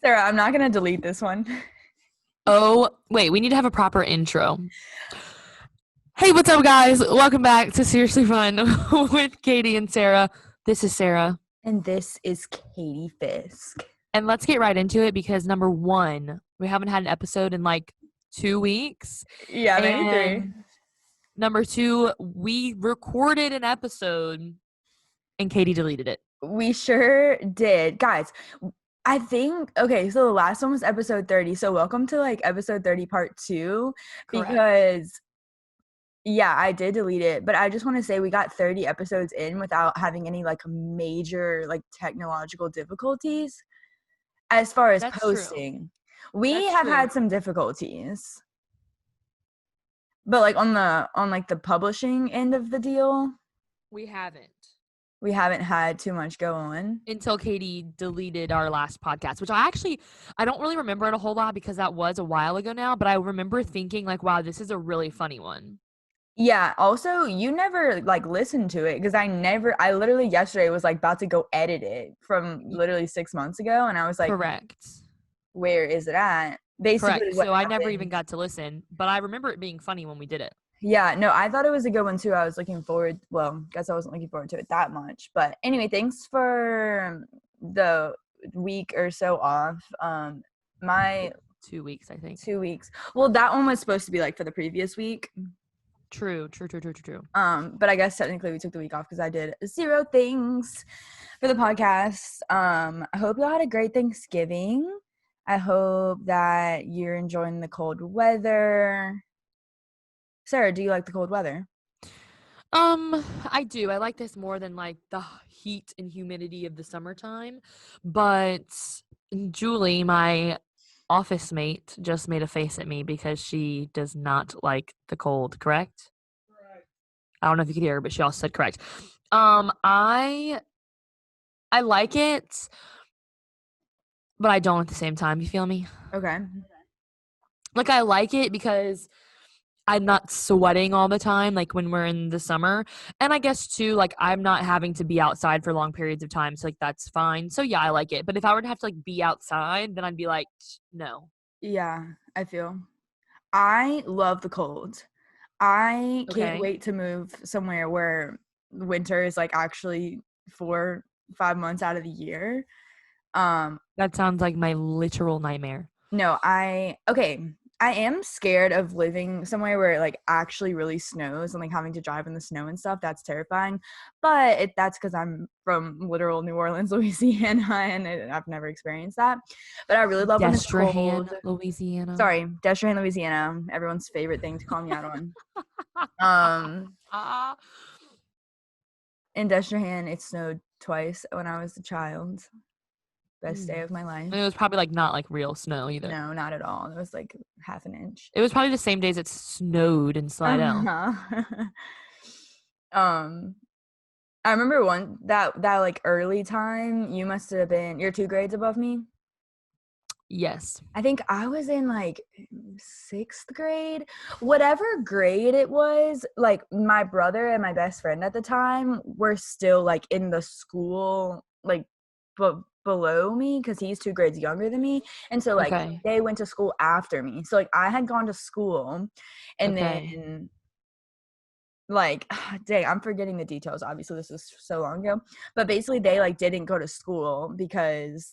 Sarah, I'm not gonna delete this one. Oh, wait, we need to have a proper intro. Hey, what's up, guys? Welcome back to Seriously Fun with Katie and Sarah. This is Sarah. And this is Katie Fisk. And let's get right into it because number one, we haven't had an episode in like 2 weeks. Yeah, maybe three. And number two, we recorded an episode and Katie deleted it. We sure did. Guys, I think, okay, so the last one was episode 30. So welcome to like episode 30 part 2. Correct. Because, yeah, I did delete it. But I just want to say we got 30 episodes in without having any like major like technological difficulties as far as That's posting. true. We That's have true. had some difficulties. But like on the publishing end of the deal, We haven't. we haven't had too much go on. Until Katie deleted our last podcast, which I don't really remember it a whole lot because that was a while ago now, but I remember thinking like, wow, this is a really funny one. Yeah, also you never like listened to it because I literally yesterday was like about to go edit it from literally 6 months ago, and I was like, Correct. where is it at? Basically, Correct. what So I never even happened. got to listen, but I remember it being funny when we did it. Yeah, no, I thought it was a good one too. I was looking forward, well, guess I wasn't looking forward to it that much. But anyway, thanks for the week or so off. My 2 weeks, I think. 2 weeks. Well, that one was supposed to be like for the previous week. True. But I guess technically we took the week off because I did 0 things for the podcast. I hope y'all had a great Thanksgiving. I hope that you're enjoying the cold weather. Sarah, do you like the cold weather? I do. I like this more than like the heat and humidity of the summertime. But Julie, my office mate, just made a face at me because she does not like the cold, correct? Correct. I don't know if you could hear her, but she also said correct. I like it, but I don't at the same time. You feel me? Okay. Like I like it because I'm not sweating all the time, like when we're in the summer. And I guess too, like I'm not having to be outside for long periods of time. So like that's fine. So yeah, I like it. But if I were to have to like be outside, then I'd be like, no. Yeah, I feel. I love the cold. I can't Okay. wait to move somewhere where winter is like actually 4-5 months out of the year. That sounds like my literal nightmare. No, I am scared of living somewhere where it like actually really snows and like having to drive in the snow and stuff. That's terrifying. But that's because I'm from literal New Orleans, Louisiana, and I've never experienced that. But I really love when it's Destrehan, cold. Louisiana. Sorry, Destrehan, Louisiana, everyone's favorite thing to call me out on. In Destrehan, it snowed twice when I was a child. Best day of my life. And it was probably like not like real snow either. No, not at all. It was like half an inch. It was probably the same days it snowed in Slidell. I remember that like early time, you must have been, you're 2 grades above me. Yes. I think I was in like 6th grade, whatever grade it was. Like my brother and my best friend at the time were still like in the school, like below me because he's 2 grades younger than me. And so like Okay. they went to school after me. So like I had gone to school and Okay. then like dang, I'm forgetting the details. Obviously this is so long ago, but basically they like didn't go to school because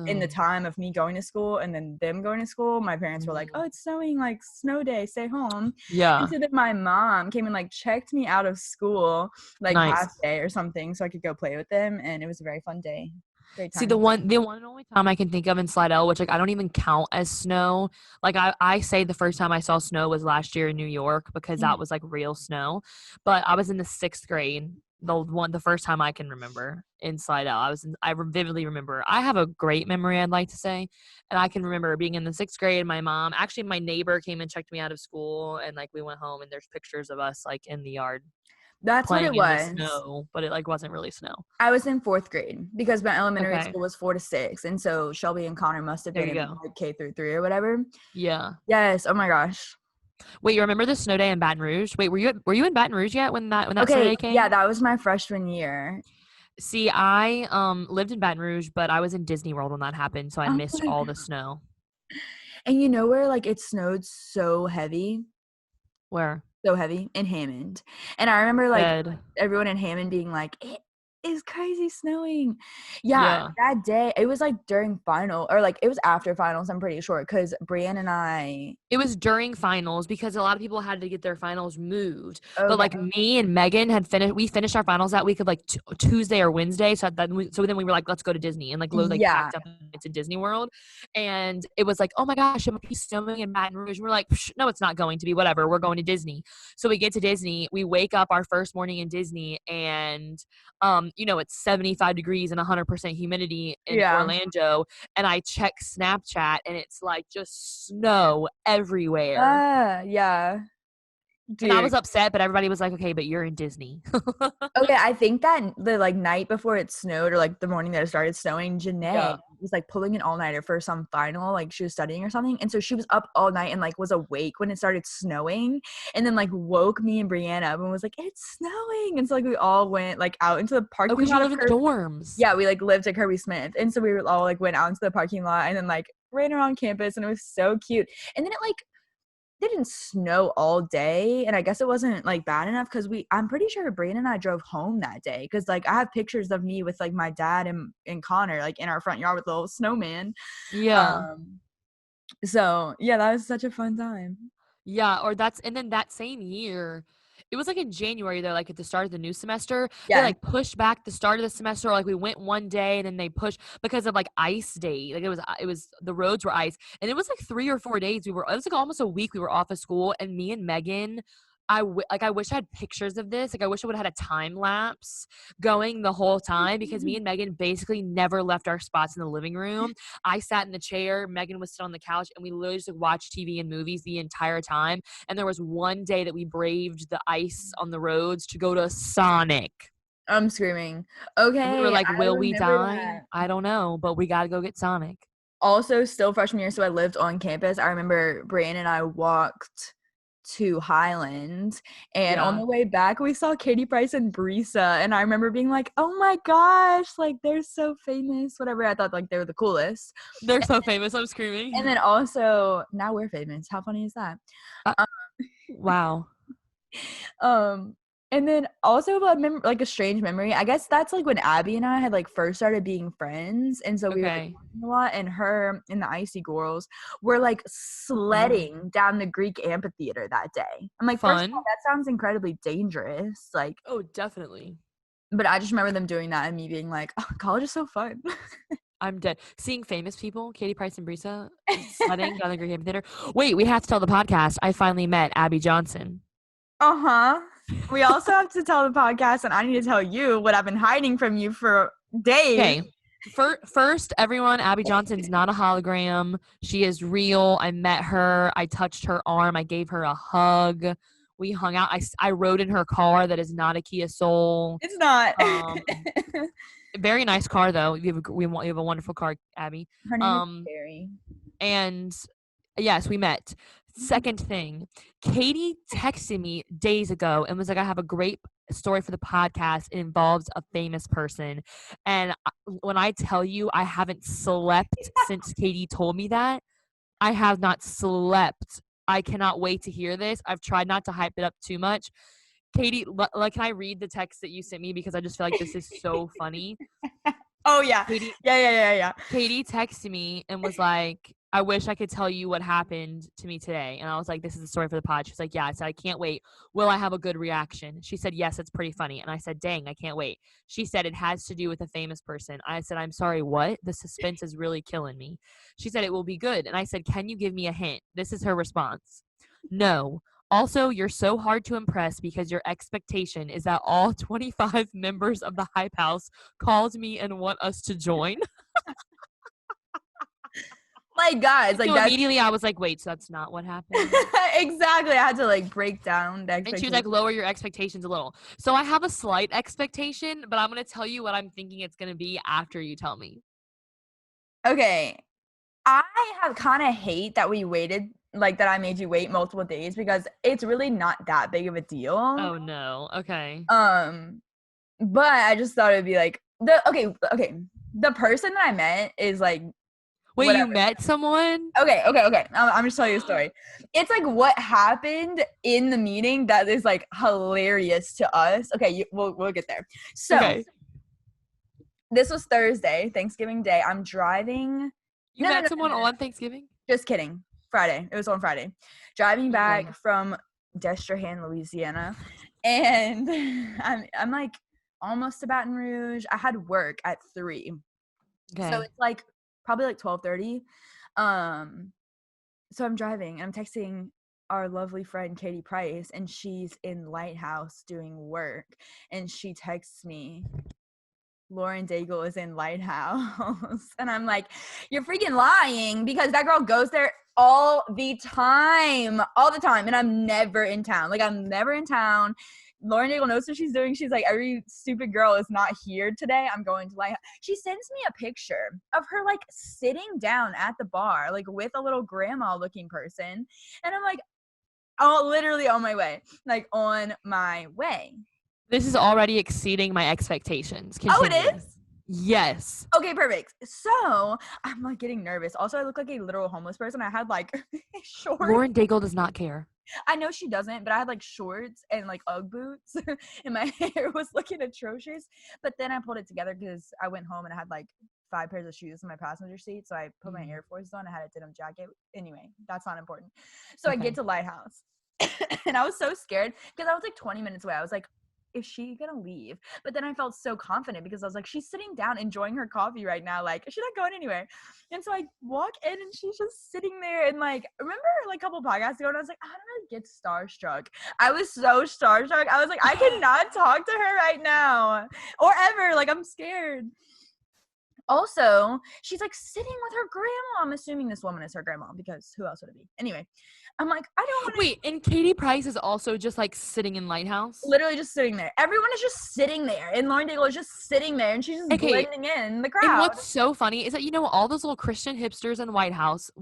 in the Oh. time of me going to school and then them going to school, my parents were like, oh, it's snowing, like snow day, stay home. Yeah. And so then my mom came and like checked me out of school like Nice. half day or something so I could go play with them, and it was a very fun day. Great time. See, the one and only time I can think of in Slidell, which like I don't even count as snow. Like I say the first time I saw snow was last year in New York because that was like real snow. But I was in the 6th grade. The first time I can remember in Slidell. I vividly remember. I have a great memory, I'd like to say, and I can remember being in the 6th grade. My mom, actually, my neighbor came and checked me out of school, and like we went home, and there's pictures of us like in the yard That's what it playing in the was. snow, but it like wasn't really snow. I was in 4th grade because my elementary Okay. school was 4 to 6, and so Shelby and Connor must have There been you in go. like K through 3 or whatever. Yeah. Yes. Oh my gosh. Wait, you remember the snow day in Baton Rouge? Wait, were you in Baton Rouge yet when that snow Okay. day came? Yeah, that was my freshman year. See, I lived in Baton Rouge, but I was in Disney World when that happened, so I Oh missed my all god. the snow. And you know where like it snowed so heavy? Where? So heavy in Hammond. And I remember like Dead. everyone in Hammond being like, it is crazy snowing. Yeah, Yeah. that day it was like during final or like it was after finals, I'm pretty sure, because Brienne and I. It was during finals because a lot of people had to get their finals moved. But Okay. like me and Megan had finished, we finished our finals that week of like Tuesday or Wednesday. So then we were like, let's go to Disney and like literally like Yeah. packed up and went to Disney World. And it was like, oh my gosh, it might be snowing in Baton Rouge. And we're like, no, it's not going to be. Whatever. We're going to Disney. So we get to Disney. We wake up our first morning in Disney, and it's 75 degrees and 100% humidity in Yeah. Orlando, and I check Snapchat and it's like just snow everywhere. Yeah. And I Dude. was upset, but everybody was like, okay, but you're in Disney. Okay, I think that the like night before it snowed or like the morning that it started snowing, Yeah. Janae was like pulling an all-nighter for some final, like she was studying or something. And so she was up all night and like was awake when it started snowing and then like woke me and Brianna up and was like, it's snowing. And so like we all went like out into the Oh, parking because you lot of live in the Kirby. dorms. Yeah, we like lived at Kirby Smith. And so we were all like went out into the parking lot and then like ran around campus and it was so cute. And then it like didn't snow all day, and I guess it wasn't like bad enough because I'm pretty sure Brian and I drove home that day because like I have pictures of me with like my dad and Connor like in our front yard with a little snowman. Yeah. Um, so yeah, that was such a fun time. Yeah, and then that same year, it was like in January though, like at the start of the new semester, they Yeah. like pushed back the start of the semester, or like we went one day and then they pushed because of like ice day. Like it was the roads were ice. And it was like 3 or 4 days it was like almost a week we were off of school, and me and Megan, I wish I had pictures of this. Like I wish I would have had a time lapse going the whole time because me and Megan basically never left our spots in the living room. I sat in the chair, Megan would sit on the couch, and we literally just like, watched TV and movies the entire time. And there was one day that we braved the ice on the roads to go to Sonic. I'm screaming. And we were Okay, like, I will we remember die? that. I don't know, but we got to go get Sonic. Also, still freshman year, so I lived on campus. I remember Brian and I walked to Highland, and on Yeah. the way back, we saw Katie Price and Brisa, and I remember being like, "Oh my gosh, like they're so famous." Whatever. I thought like they were the coolest. They're so famous. I'm And screaming. then also now we're famous. How funny is that? Uh, Um, wow. um, and then also like a strange memory. I guess that's like when Abby and I had like first started being friends, and so we were like Okay. talking a lot. And her and the Icy Girls were like Uh-huh. sledding down the Greek amphitheater that day. I'm like, first of all, Fun. that sounds incredibly dangerous. Like, Oh, definitely. but I just remember them doing that and me being like, oh, college is so fun. I'm dead. Seeing famous people, Katie Price and Brisa, sledding down the Great Amphitheater. Wait, we have to tell the podcast. I finally met Abby Johnson. Uh-huh. We also have to tell the podcast, and I need to tell you what I've been hiding from you for days. Okay. First, everyone, Abby Johnson's not a hologram. She is real. I met her. I touched her arm. I gave her a hug. We hung out. I rode in her car that is not a Kia Soul. It's not. Um, Very nice car though. You have a wonderful car, Abby. Her name is Um, Carrie. and yes, we met. Second thing, Katie texted me days ago and was like, I have a great story for the podcast. It involves a famous person. And when I tell you I haven't slept since Katie told me that, I have not slept. I cannot wait to hear this. I've tried not to hype it up too much. Katie, like, can I read the text that you sent me because I just feel like this is so funny? Oh yeah. Katie, Yeah. Katie texted me and was like, I wish I could tell you what happened to me today. And I was like, this is the story for the pod. She's like, yeah. I said, I can't wait. Will I have a good reaction? She said, yes, it's pretty funny. And I said, dang, I can't wait. She said, it has to do with a famous person. I said, I'm sorry, what? The suspense is really killing me. She said, it will be good. And I said, can you give me a hint? This is her response. No. Also, you're so hard to impress because your expectation is that all 25 members of the Hype House called me and want us to join. Like guys, like So that's immediately I was like, wait, so that's not what happened? exactly. I had to like break down the And she was expectations. like, lower your expectations a little. So I have a slight expectation, but I'm going to tell you what I'm thinking it's going to be after you tell me. Okay. I have kind of hate that we waited, like that I made you wait multiple days because it's really not that big of a deal. Oh, no. Okay. Um But I just thought it'd be like the person that I met is like Wait, whatever. you met someone? Okay. I'm just telling you a story. It's like what happened in the meeting that is like hilarious to us. Okay, we'll get there. So Okay. this was Thursday, Thanksgiving Day. I'm driving. You met someone on Thanksgiving? Just kidding. Friday. It was on Friday. Driving back from Destrehan, Louisiana, and I'm like almost to Baton Rouge. I had work at 3, so it's like probably like 12:30. So I'm driving and I'm texting our lovely friend Katie Price, and she's in Lighthouse doing work, and she texts me, Lauren Daigle is in Lighthouse. And I'm like, you're freaking lying, because that girl goes there all the time. And I'm never in town. Like, I'm never in town. Lauren Daigle knows what she's doing. She's like, every stupid girl is not here today. I'm going to Lighthouse. She sends me a picture of her like sitting down at the bar, like with a little grandma looking person. And I'm like, oh, literally on my way. Like on my way. This is already exceeding my expectations. Continue. Oh, it is? Yes. Okay, perfect. So I'm like getting nervous. Also, I look like a literal homeless person. I had like shorts. Lauren Daigle does not care. I know she doesn't, but I had like shorts and like Ugg boots, and my hair was looking atrocious. But then I pulled it together because I went home and I had like 5 pairs of shoes in my passenger seat. So I put my Air Forces on. I had a denim jacket. Anyway, that's not important. So I get to Lighthouse, and I was so scared because I was like 20 minutes away. I was like, is she gonna leave? But then I felt so confident because I was like, she's sitting down enjoying her coffee right now, like she's not going anywhere. And so I walk in and she's just sitting there, and like, remember like a couple podcasts ago, and I was like, I don't really get starstruck. I was so starstruck. I was like, I cannot talk to her right now or ever. Like, I'm scared. Also, she's like sitting with her grandma. I'm assuming this woman is her grandma, because who else would it be? Anyway, I'm like, I don't want to. Wait, and Katie Price is also just like sitting in Lighthouse? Literally just sitting there. Everyone is just sitting there. And Lauren Daigle is just sitting there, and she's just blending in the crowd. And what's so funny is that, you know, all those little Christian hipsters in White House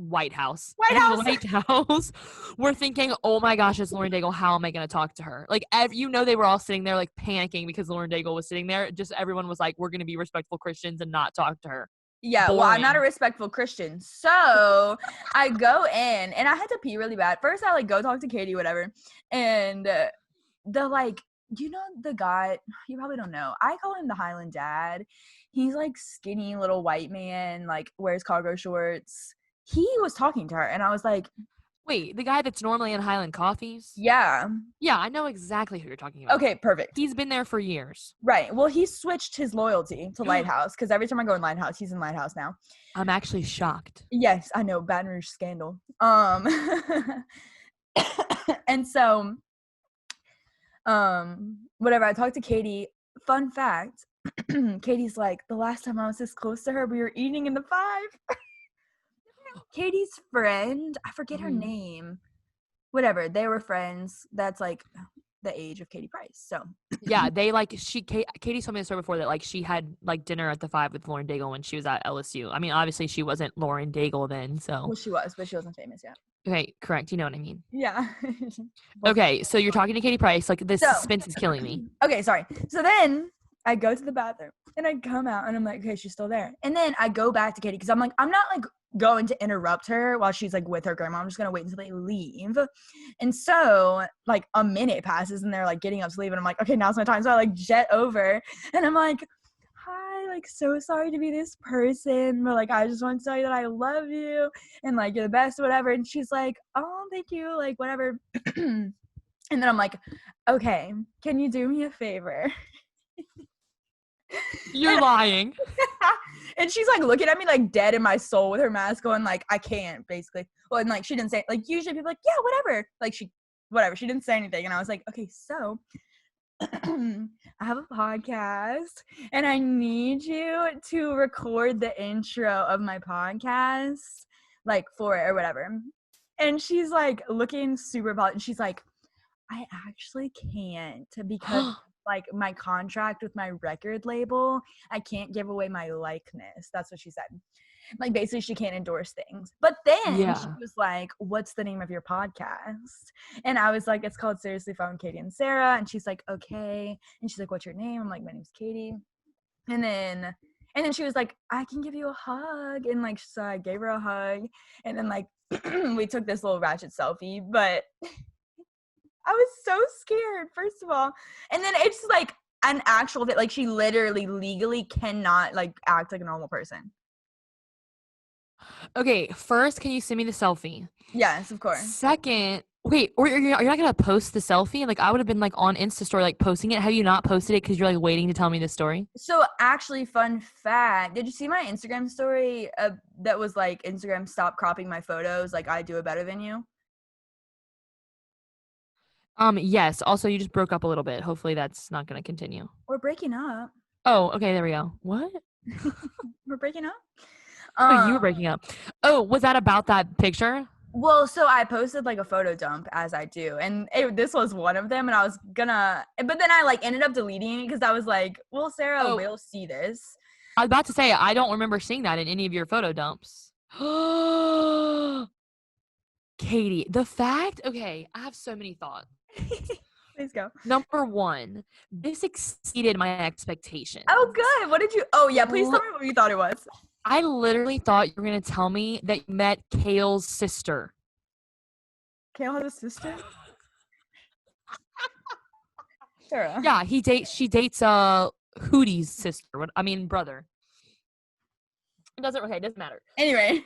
were thinking, oh my gosh, it's Lauren Daigle. How am I going to talk to her? Like, you know, they were all sitting there like panicking because Lauren Daigle was sitting there. Just everyone was like, we're going to be respectful Christians and not talk to her. Yeah, boring. Well, I'm not a respectful Christian. So I go in, and I had to pee really bad. First, I like go talk to Katie, whatever. And the like, you know, the guy, you probably don't know. I call him the Highland Dad. He's like skinny little white man, like wears cargo shorts. He was talking to her, and I was like, wait, the guy that's normally in Highland Coffees? Yeah. Yeah, I know exactly who you're talking about. Okay, perfect. He's been there for years. Right. Well, he switched his loyalty to Lighthouse, because every time I go in Lighthouse, he's in Lighthouse now. I'm actually shocked. Yes, I know. Baton Rouge scandal. And so, whatever. I talked to Katie. Fun fact, Katie's like, the last time I was this close to her, we were eating in the 5. Katie's friend, I forget her name. Whatever, they were friends. That's like the age of Katie Price. So yeah, they like Katie told me the story before that like she had like dinner at the 5 with Lauren Daigle when she was at LSU. I mean, obviously she wasn't Lauren Daigle then, so. Well, she was, but she wasn't famous yet. Okay, correct. You know what I mean. Yeah. Okay, so you're talking to Katie Price. Like, this suspense is killing me. Okay, sorry. So then I go to the bathroom, and I come out, and I'm like, okay, she's still there. And then I go back to Katie, because I'm like, I'm not like going to interrupt her while she's like with her grandma. I'm just gonna wait until they leave. And so like a minute passes, and they're like getting up to leave, and I'm like, okay, now's my time. So I like jet over, and I'm like, hi, like so sorry to be this person, but like I just want to tell you that I love you, and like you're the best, whatever. And she's like, oh, thank you, like whatever. And then I'm like, okay, can you do me a favor? You're lying. And she's like looking at me like dead in my soul with her mask on, like I can't, basically. Well, and like she didn't say, like usually people are like, yeah, whatever, like she didn't say anything. And I was like, okay, so I have a podcast, and I need you to record the intro of my podcast, like for it or whatever. And she's like looking super polite, and she's like, I actually can't, because like my contract with my record label, I can't give away my likeness. That's what she said. Like, basically, she can't endorse things. But then she Yeah. was like, what's the name of your podcast? And I was like, it's called Seriously Fun, Katie and Sarah. And she's like, okay. And she's like, what's your name? I'm like, my name's Katie. And then she was like, I can give you a hug. And like, so I gave her a hug. And then like, we took this little ratchet selfie. But I was so scared, first of all. And then it's like an actual, like, she literally legally cannot like act like a normal person. Okay, first, can you send me the selfie? Yes, of course. Second, wait, or you're not gonna post the selfie? Like, I would have been like on Insta story, like posting it. Have you not posted it because you're like waiting to tell me the story? So actually, fun fact, did you see my Instagram story that was like, Instagram stop cropping my photos, like I do it better than you? Yes. Also, you just broke up a little bit. Hopefully that's not gonna continue. We're breaking up. Oh, okay, there we go. What? We're breaking up. Oh, you were breaking up. Oh, was that about that picture? Well, so I posted like a photo dump, as I do, and this was one of them, and I was gonna, but then I like ended up deleting it because I was like, well, Sarah will see this. I was about to say, I don't remember seeing that in any of your photo dumps. Katie, the fact, okay, I have so many thoughts. Please go. Number one, this exceeded my expectations. Oh, good. What did you, oh yeah, please tell me what you thought it was. I literally thought you were going to tell me that you met Kale's sister. Kale has a sister? Sarah. Yeah, she dates Hootie's sister. Brother. It doesn't matter. Anyway.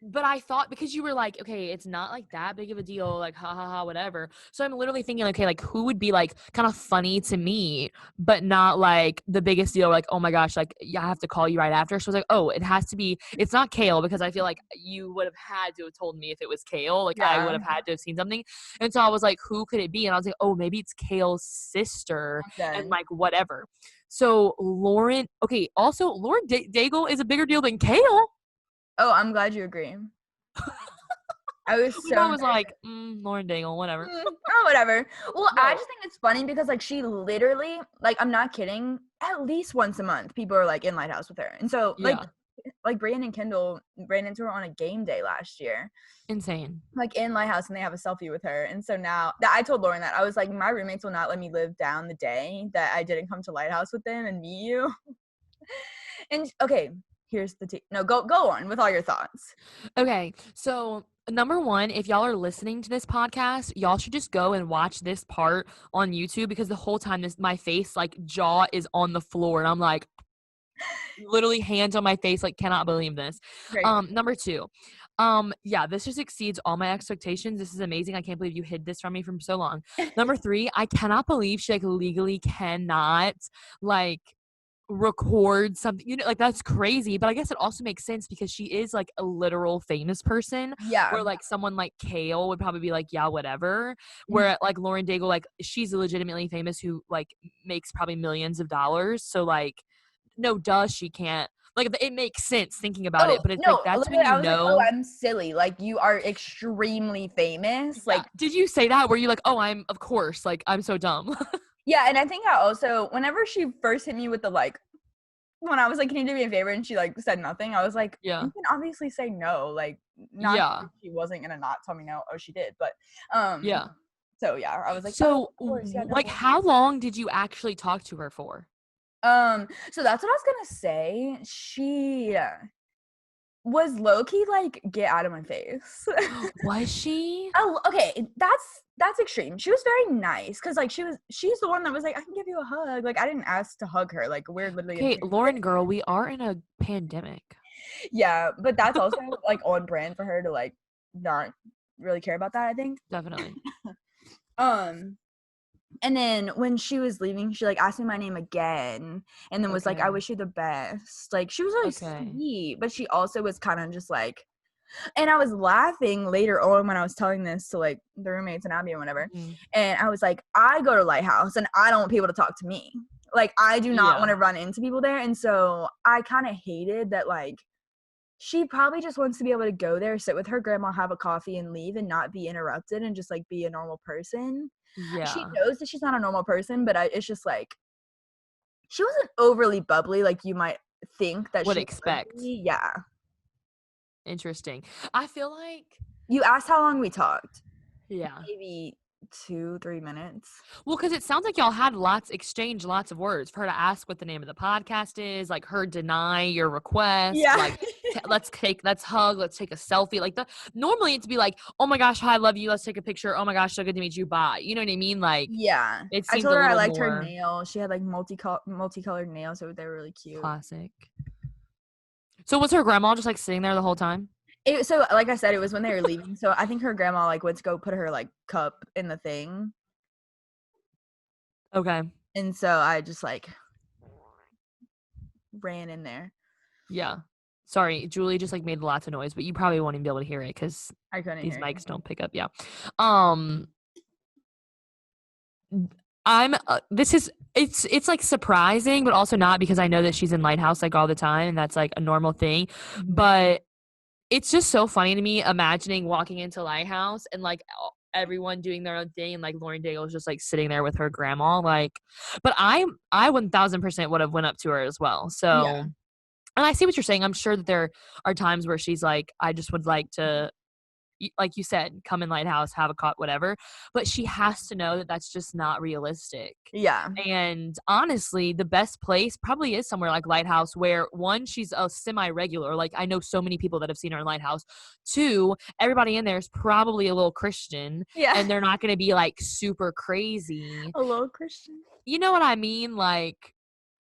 But I thought, because you were like, okay, it's not like that big of a deal, like ha ha ha, whatever. So I'm literally thinking, okay, like who would be like kind of funny to me, but not like the biggest deal, like, oh my gosh, like yeah, I have to call you right after. So I was like, oh, it has to be, it's not Kale, because I feel like you would have had to have told me if it was Kale, like I would have had to have seen something. And so I was like, who could it be? And I was like, oh, maybe it's Kale's sister, and like whatever. So Lauren, okay, also Lauren Daigle is a bigger deal than Kale. Oh, I'm glad you agree. I was like, Lauren Daigle, whatever. Oh, whatever. Well, no. I just think it's funny because, like, she literally, like, I'm not kidding, at least once a month, people are, like, in Lighthouse with her. And so, like Brandon and Kendall ran into her on a game day last year. Insane. Like, in Lighthouse, and they have a selfie with her. And so now, I told Lauren that. I was like, my roommates will not let me live down the day that I didn't come to Lighthouse with them and meet you. And, okay, here's the no, go on with all your thoughts. Okay, so number one, if y'all are listening to this podcast, y'all should just go and watch this part on YouTube, because the whole time my face, like, jaw is on the floor, and I'm like literally hands on my face, like, cannot believe this. Great. Number two, yeah, this just exceeds all my expectations. This is amazing. I can't believe you hid this from me for so long. Number three, I cannot believe she, like, legally cannot, like, record something, you know, like, that's crazy. But I guess it also makes sense because she is like a literal famous person. Yeah, where like someone like Kale would probably be like, yeah, whatever. Where like Lauren Daigle, like, she's legitimately famous, who like makes probably millions of dollars. So like, no, she can't. Like, it makes sense thinking about it, but it's like, that's when you know. Like, oh, I'm silly. Like, you are extremely famous. Yeah. Like, did you say that? Were you like, oh, of course, like, I'm so dumb. Yeah, and I think I also, whenever she first hit me with the, like, when I was like, can you do me a favor? And she, like, said nothing. I was like, yeah, you can obviously say no. Like, not she wasn't going to not tell me no. Oh, she did. But, yeah. So, yeah, I was like, so, like, how long did you actually talk to her for? So that's what I was going to say. She was low-key like, get out of my face. Was she? Oh, okay, that's extreme. She was very nice, because like she's the one that was like, I can give you a hug. Like, I didn't ask to hug her. Like, we're literally okay, Lauren girl, we are in a pandemic. Yeah, but that's also like on brand for her to like not really care about that, I think. Definitely. And then when she was leaving, she like asked me my name again, and then was like, I wish you the best. Like, she was really sweet, but she also was kind of just like, and I was laughing later on when I was telling this to like the roommates and Abby and whatever. Mm-hmm. And I was like, I go to Lighthouse and I don't want people to talk to me. Like, I do not want to run into people there. And so I kind of hated that, like, she probably just wants to be able to go there, sit with her grandma, have a coffee, and leave and not be interrupted and just like be a normal person. Yeah. She knows that she's not a normal person, but it's just like, she wasn't overly bubbly like you might think that would she expect. Yeah. Interesting. I feel like, You asked how long we talked. yeah. Maybe 2-3 minutes. Well, because it sounds like y'all had exchanged lots of words for her to ask what the name of the podcast is, like her deny your request, Yeah. like let's hug, let's take a selfie. Like normally it'd be like, oh my gosh, hi, I love you, let's take a picture. Oh my gosh, so good to meet you. Bye. You know what I mean? Like Yeah. it I seemed told a her I little liked her more nails. She had like multicolored nails, so they were really cute. classic. So was her grandma just like sitting there the whole time? So like I said, it was when they were leaving. So I think her grandma like went to go put her like cup in the thing. Okay. And so I just like ran in there. Yeah. Sorry, Julie just like made lots of noise, but you probably won't even be able to hear it because I couldn't these hear mics anything. don't pick up. Yeah. Um I'm this is it's like surprising but also not because I know that she's in Lighthouse like all the time and that's like a normal thing. Mhm. But it's just so funny to me imagining walking into Lighthouse and like everyone doing their own thing and like Lauren Daigle's just like sitting there with her grandma like but I 1000% would have went up to her as well. Yeah. So and I see what you're saying. I'm sure that there are times where she's like I just would like to like you said, come in Lighthouse, have a cot, whatever. But she has to know that that's just not realistic. Yeah. And honestly, the best place probably is somewhere like Lighthouse, where one, she's a semi-regular. Like I know so many people that have seen her in Lighthouse. Two, everybody in there is probably a little Christian, Yeah. and they're not going to be like super crazy. A little Christian. You know what I mean? Like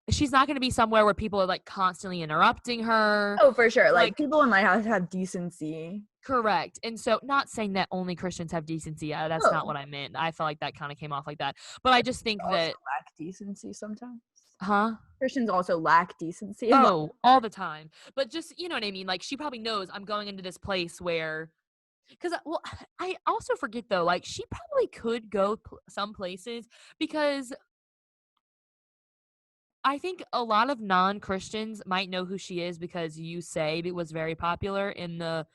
she's not going to be somewhere where people are like constantly interrupting her. Oh, for sure. Like Like people in my house have decency. correct. And so not saying that only Christians have decency. That's not Oh. what I meant. I felt like that kind of came off like that. But I just think Also that lack decency sometimes. huh? Christians also lack decency a lot. Oh, all the time. But just, you know what I mean? Like she probably knows I'm going into this place where cuz well, I also forget though, like she probably could go some places because I think a lot of non-Christians might know who she is because You Say it was very popular in the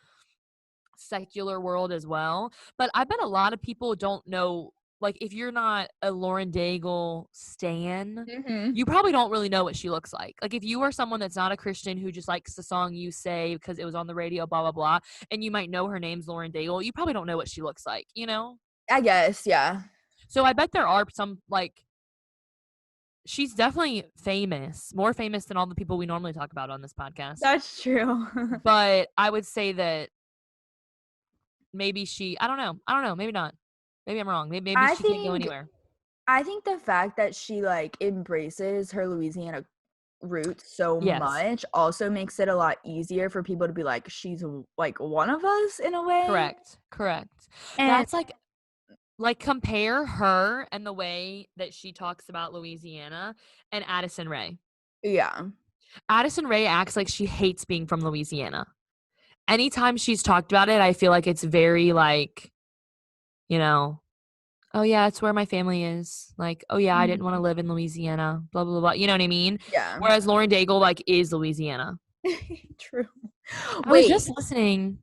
secular world as well. But I bet a lot of people don't know, like, if you're not a Lauren Daigle stan, Mm-hmm. you probably don't really know what she looks like. Like, if you are someone that's not a Christian who just likes the song You Say because it was on the radio, blah, blah, blah, and you might know her name's Lauren Daigle, you probably don't know what she looks like, you know? I guess, yeah. So I bet there are some, like, she's definitely famous, more famous than all the people we normally talk about on this podcast. That's true. But I would say that maybe I don't know, maybe not. Maybe I'm wrong. Maybe I she can't go think anywhere. I think the fact that she like embraces her Louisiana roots so Yes. much also makes it a lot easier for people to be like she's like one of us in a way. Correct. And That's like compare her and the way that she talks about Louisiana and Addison Rae. yeah. Addison Rae acts like she hates being from Louisiana. Anytime she's talked about it, I feel like it's very like, you know, oh yeah, it's where my family is. Like, oh yeah, I didn't want to live in Louisiana, blah, blah, blah. You know what I mean? Yeah. Whereas Lauren Daigle, like, is Louisiana. True. I was Wait, just listening.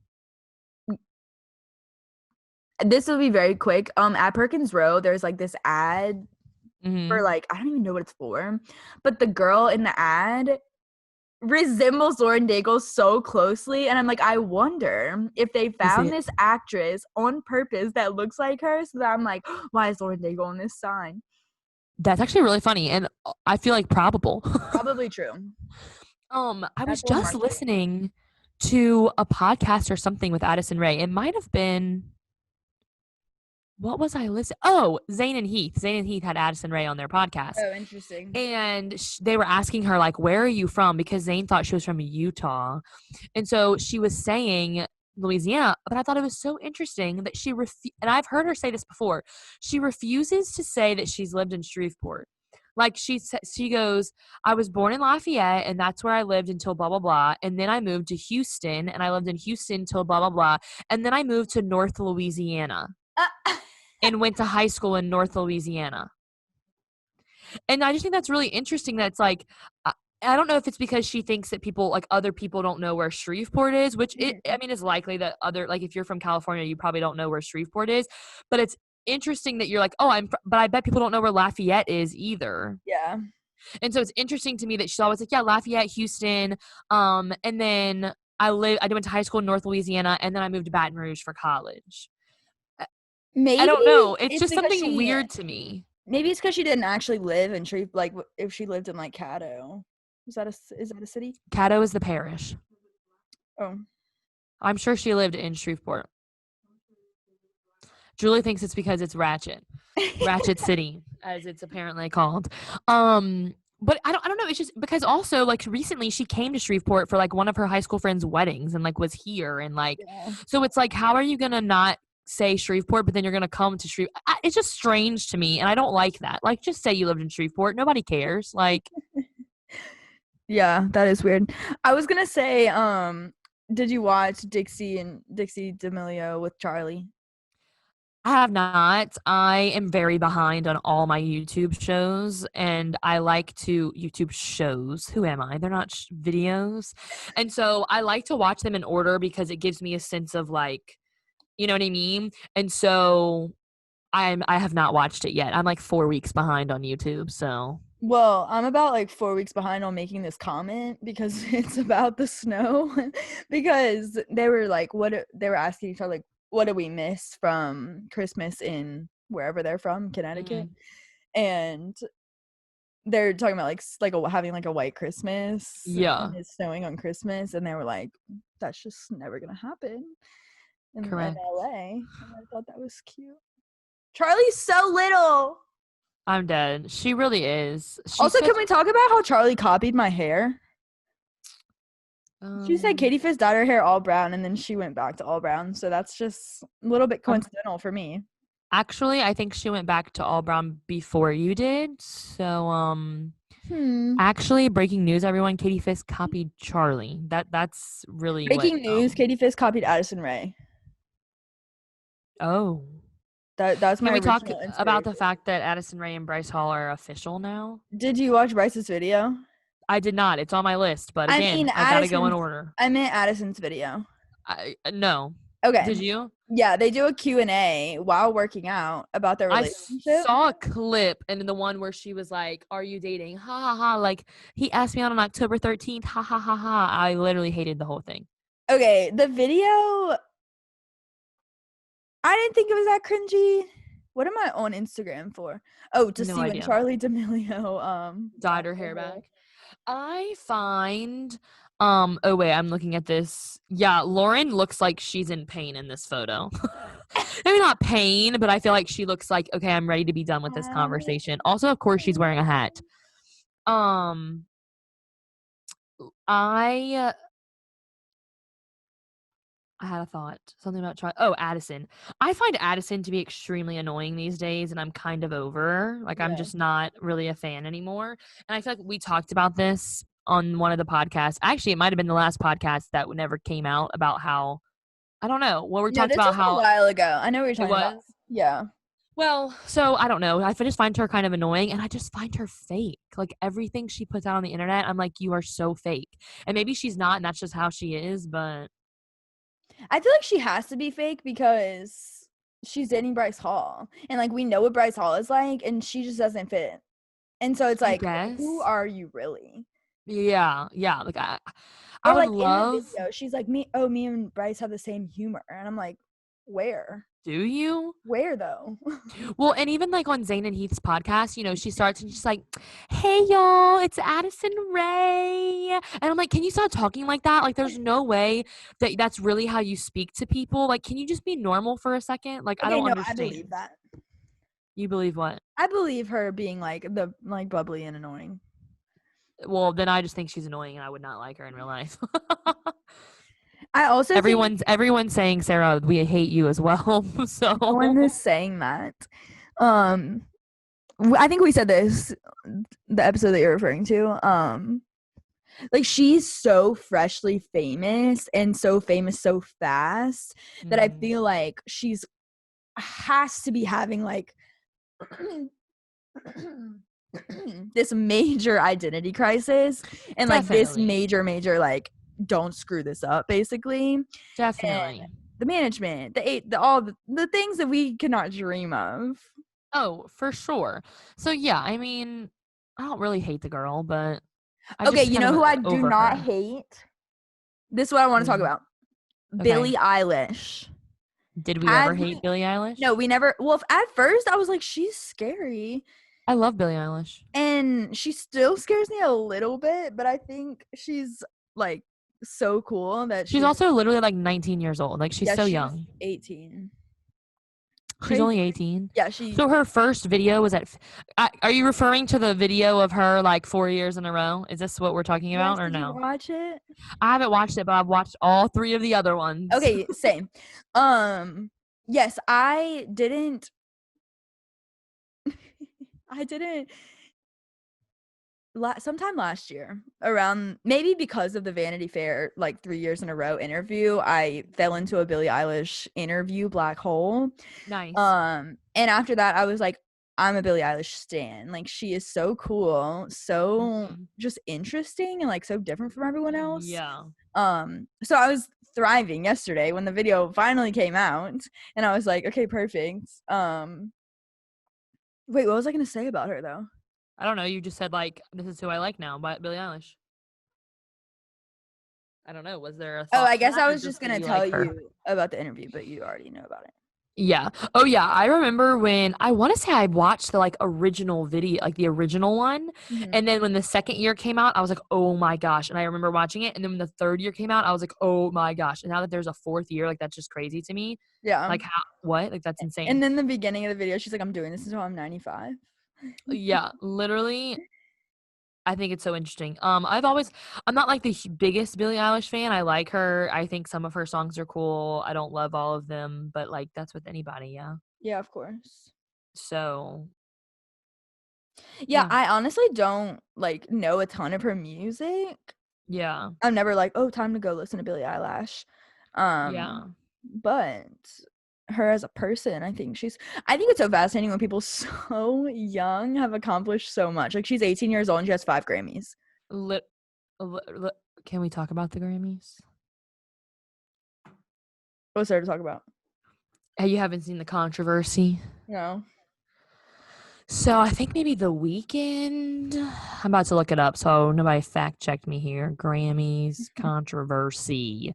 this will be very quick. At Perkins Row, there's like this ad for Mhm. like I don't even know what it's for, but the girl in the ad resembles Lauren Daigle so closely, and I'm like, I wonder if they Let me see found it. this actress on purpose that looks like her. So that I'm like, why is Lauren Daigle on this sign? That's actually really funny, and I feel like probable. Probably true. I was That's all just marketing. listening to a podcast or something with Addison Rae. It might have been what was I listening? Oh, Zane and Heath. Zane and Heath had Addison Rae on their podcast, Oh, interesting. and they were asking her like, "Where are you from?" Because Zane thought she was from Utah, and so she was saying Louisiana. But I thought it was so interesting that and I've heard her say this before. She refuses to say that she's lived in Shreveport. Like she goes, I was born in Lafayette, and that's where I lived until blah blah blah, and then I moved to Houston, and I lived in Houston until blah blah blah, and then I moved to North Louisiana Uh, and went to high school in North Louisiana. And I just think that's really interesting that it's like, I don't know if it's because she thinks that people, like other people don't know where Shreveport is, which I mean, is likely that like if you're from California, you probably don't know where Shreveport is. But it's interesting that you're like, oh, but I bet people don't know where Lafayette is either. yeah. And so it's interesting to me that she's always like, yeah, Lafayette, Houston. And then I went to high school in North Louisiana, and then I moved to Baton Rouge for college. I Maybe don't know. It's it's just because something she weird to me. maybe it's because she didn't actually live in Shreve. Like if she lived in like Caddo, is that a city? Caddo is the parish. Oh, I'm sure she lived in Shreveport. Julie thinks it's because it's Ratchet City, as it's apparently called. But I don't know. It's just because also like recently she came to Shreveport for like one of her high school friends' weddings and like was here and like, yeah. so it's like, how are you gonna not say Shreveport, but then you're gonna come to Shreveport? It's just strange to me, and I don't like that. Like, just say you lived in Shreveport. Nobody cares. Like, Yeah, that is weird. I was gonna say, did you watch Dixie D'Amelio with Charlie? I have not. I am very behind on all my YouTube shows, and I like to YouTube shows. Who am I? They're not videos. And so I like to watch them in order because it gives me a sense of like, you know what I mean? And so I have not watched it yet. I'm like 4 weeks behind on YouTube, so Well, I'm about like 4 weeks behind on making this comment because it's about the snow. Because they were like, they were asking each other like, what do we miss from Christmas in wherever they're from, Connecticut? mhm. And they're talking about having like a white Christmas Yeah, and it's snowing on Christmas, and they were like, that's just never gonna happen in correct. LA. And I thought that was cute. Charlie's so little. I'm dead. She really is. She's Also, can such we talk about how Charlie copied my hair? She said um Katie Fitz dyed her hair all brown, and then she went back to all brown. So that's just a little bit um coincidental for me. actually I think she went back to all brown before you did. So Hmm. actually, breaking news, everyone, Katie Fisk copied Charlie. That's really what Breaking news: Katie Fitz copied Addison Rae. oh. That's Can my we talk original about inspiration. the fact that Addison Rae and Bryce Hall are official now? Did you watch Bryce's video? I did not. It's on my list, but I mean, again, I gotta go in order. I meant Addison's video. No. Okay. Did you? Yeah, they do a Q&A while working out about their relationship. Saw a clip and the one where she was like, "Are you dating?" Ha ha ha! Like he asked me out on October 13th. Ha ha ha ha! I literally hated the whole thing. Okay, the video, I didn't think it was that cringy. What am I on Instagram for? Oh, to No see when idea. Charlie D'Amelio Dyed her hair back. I find oh wait, I'm looking at this. Yeah, Lauren looks like she's in pain in this photo. Maybe not pain, but I feel like she looks like, okay, I'm ready to be done with this conversation. Also, of course, she's wearing a hat. Um I I had a thought. Something about Addison. I find Addison to be extremely annoying these days, and I'm kind of over her. Like, I'm Yeah. just not really a fan anymore. And I feel like we talked about this on one of the podcasts. Actually, it might have been the last podcast that never came out about how I don't know. Well, we No, talked this about was a how while ago. I know what you're it talking was. about. Yeah. Well, so I don't know. I just find her kind of annoying, and I just find her fake. Like everything she puts out on the internet, I'm like, you are so fake. And maybe she's not, and that's just how she is. But I feel like she has to be fake because she's dating Bryce Hall. And like we know what Bryce Hall is like, and she just doesn't fit. And so it's I like, who guess, are you really? yeah, yeah. Like I Or would like in the love. video, she's like, me and Bryce have the same humor. And I'm like, where? Do you? Where though? Well, and even like on Zayn and Heath's podcast, she starts and she's like, "Hey y'all, it's Addison Ray," and I'm like, "Can you stop talking like that? Like, there's no way that that's really how you speak to people. Like, can you just be normal for a second? Like, I Okay, don't no, I believe understand. that. You believe what? I believe her being like the like bubbly and annoying. Well, then I just think she's annoying, and I would not like her in real life. I also think everyone's saying, Sarah, we hate you as well. So no one is saying that. Um, I think we said this the episode that you're referring to. Like she's so freshly famous and so famous so fast that I Mhm. feel like she's has to be having like this major identity crisis and like this Definitely, major like don't screw this up basically. And definitely. the management, all the things that we cannot dream of. Oh, for sure. So yeah, I mean, I don't really hate the girl, but I Okay, just you kind know of who I do over not her. hate? This is what I want to talk Mm. about. Okay. Billie Eilish. Did we ever Have hate Billie Eilish? No, we never. Well, at first I was like, she's scary, I love Billie Eilish. and she still scares me a little bit, but I think she's like so cool that She's also literally like 19 years old. Like she's yeah, so she's young. 18. She's Crazy. only 18. Yeah, she. So her first video was are you referring to the video of her like 4 years in a row? Is this what we're talking Yes, about or did you no? watch it? I haven't watched it, but I've watched all 3 of the other ones. Okay, same. Yes, I didn't. I didn't sometime last year, around maybe because of the Vanity Fair like 3 years in a row interview, I fell into a Billie Eilish interview black hole. Nice. And after that I was like, I'm a Billie Eilish stan. Like, she is so cool, so Mhm. just interesting, and like so different from everyone else. Yeah. So I was thriving yesterday when the video finally came out, and I was like, okay, perfect. Wait, what was I gonna say about her though? I don't know. You just said like this is who I like now by Billie Eilish. I don't know. Was there a Oh, thought I to guess that I or was just just that gonna you tell like her? you about the interview, but you already know about it. Yeah. Oh yeah. I remember when I want to say I watched the like original video, like the original one. Mhm. And then when the second year came out, I was like, oh my gosh. And I remember watching it. And then when the third year came out, I was like, oh my gosh. And now that there's a fourth year, like that's just crazy to me. Yeah. Like how what? Like that's insane. And then the beginning of the video, she's like, I'm doing this until I'm 95. Yeah, literally. I think it's so interesting. I'm not like the biggest Billie Eilish fan. I like her. I think some of her songs are cool. I don't love all of them, but like that's with anybody, yeah. Yeah, of course. So, Yeah, yeah. I honestly don't like know a ton of her music. Yeah. I'm never like, oh, time to go listen to Billie Eilish. Yeah. But her as a person, I think it's so fascinating when people so young have accomplished so much. Like, she's 18 years old and she has 5 Grammys. Lit, can we talk about the Grammys? What's there to talk about? Hey, you haven't seen the controversy? No. So I think maybe The Weekend. I'm about to look it up, so nobody fact checked me here. Grammys controversy.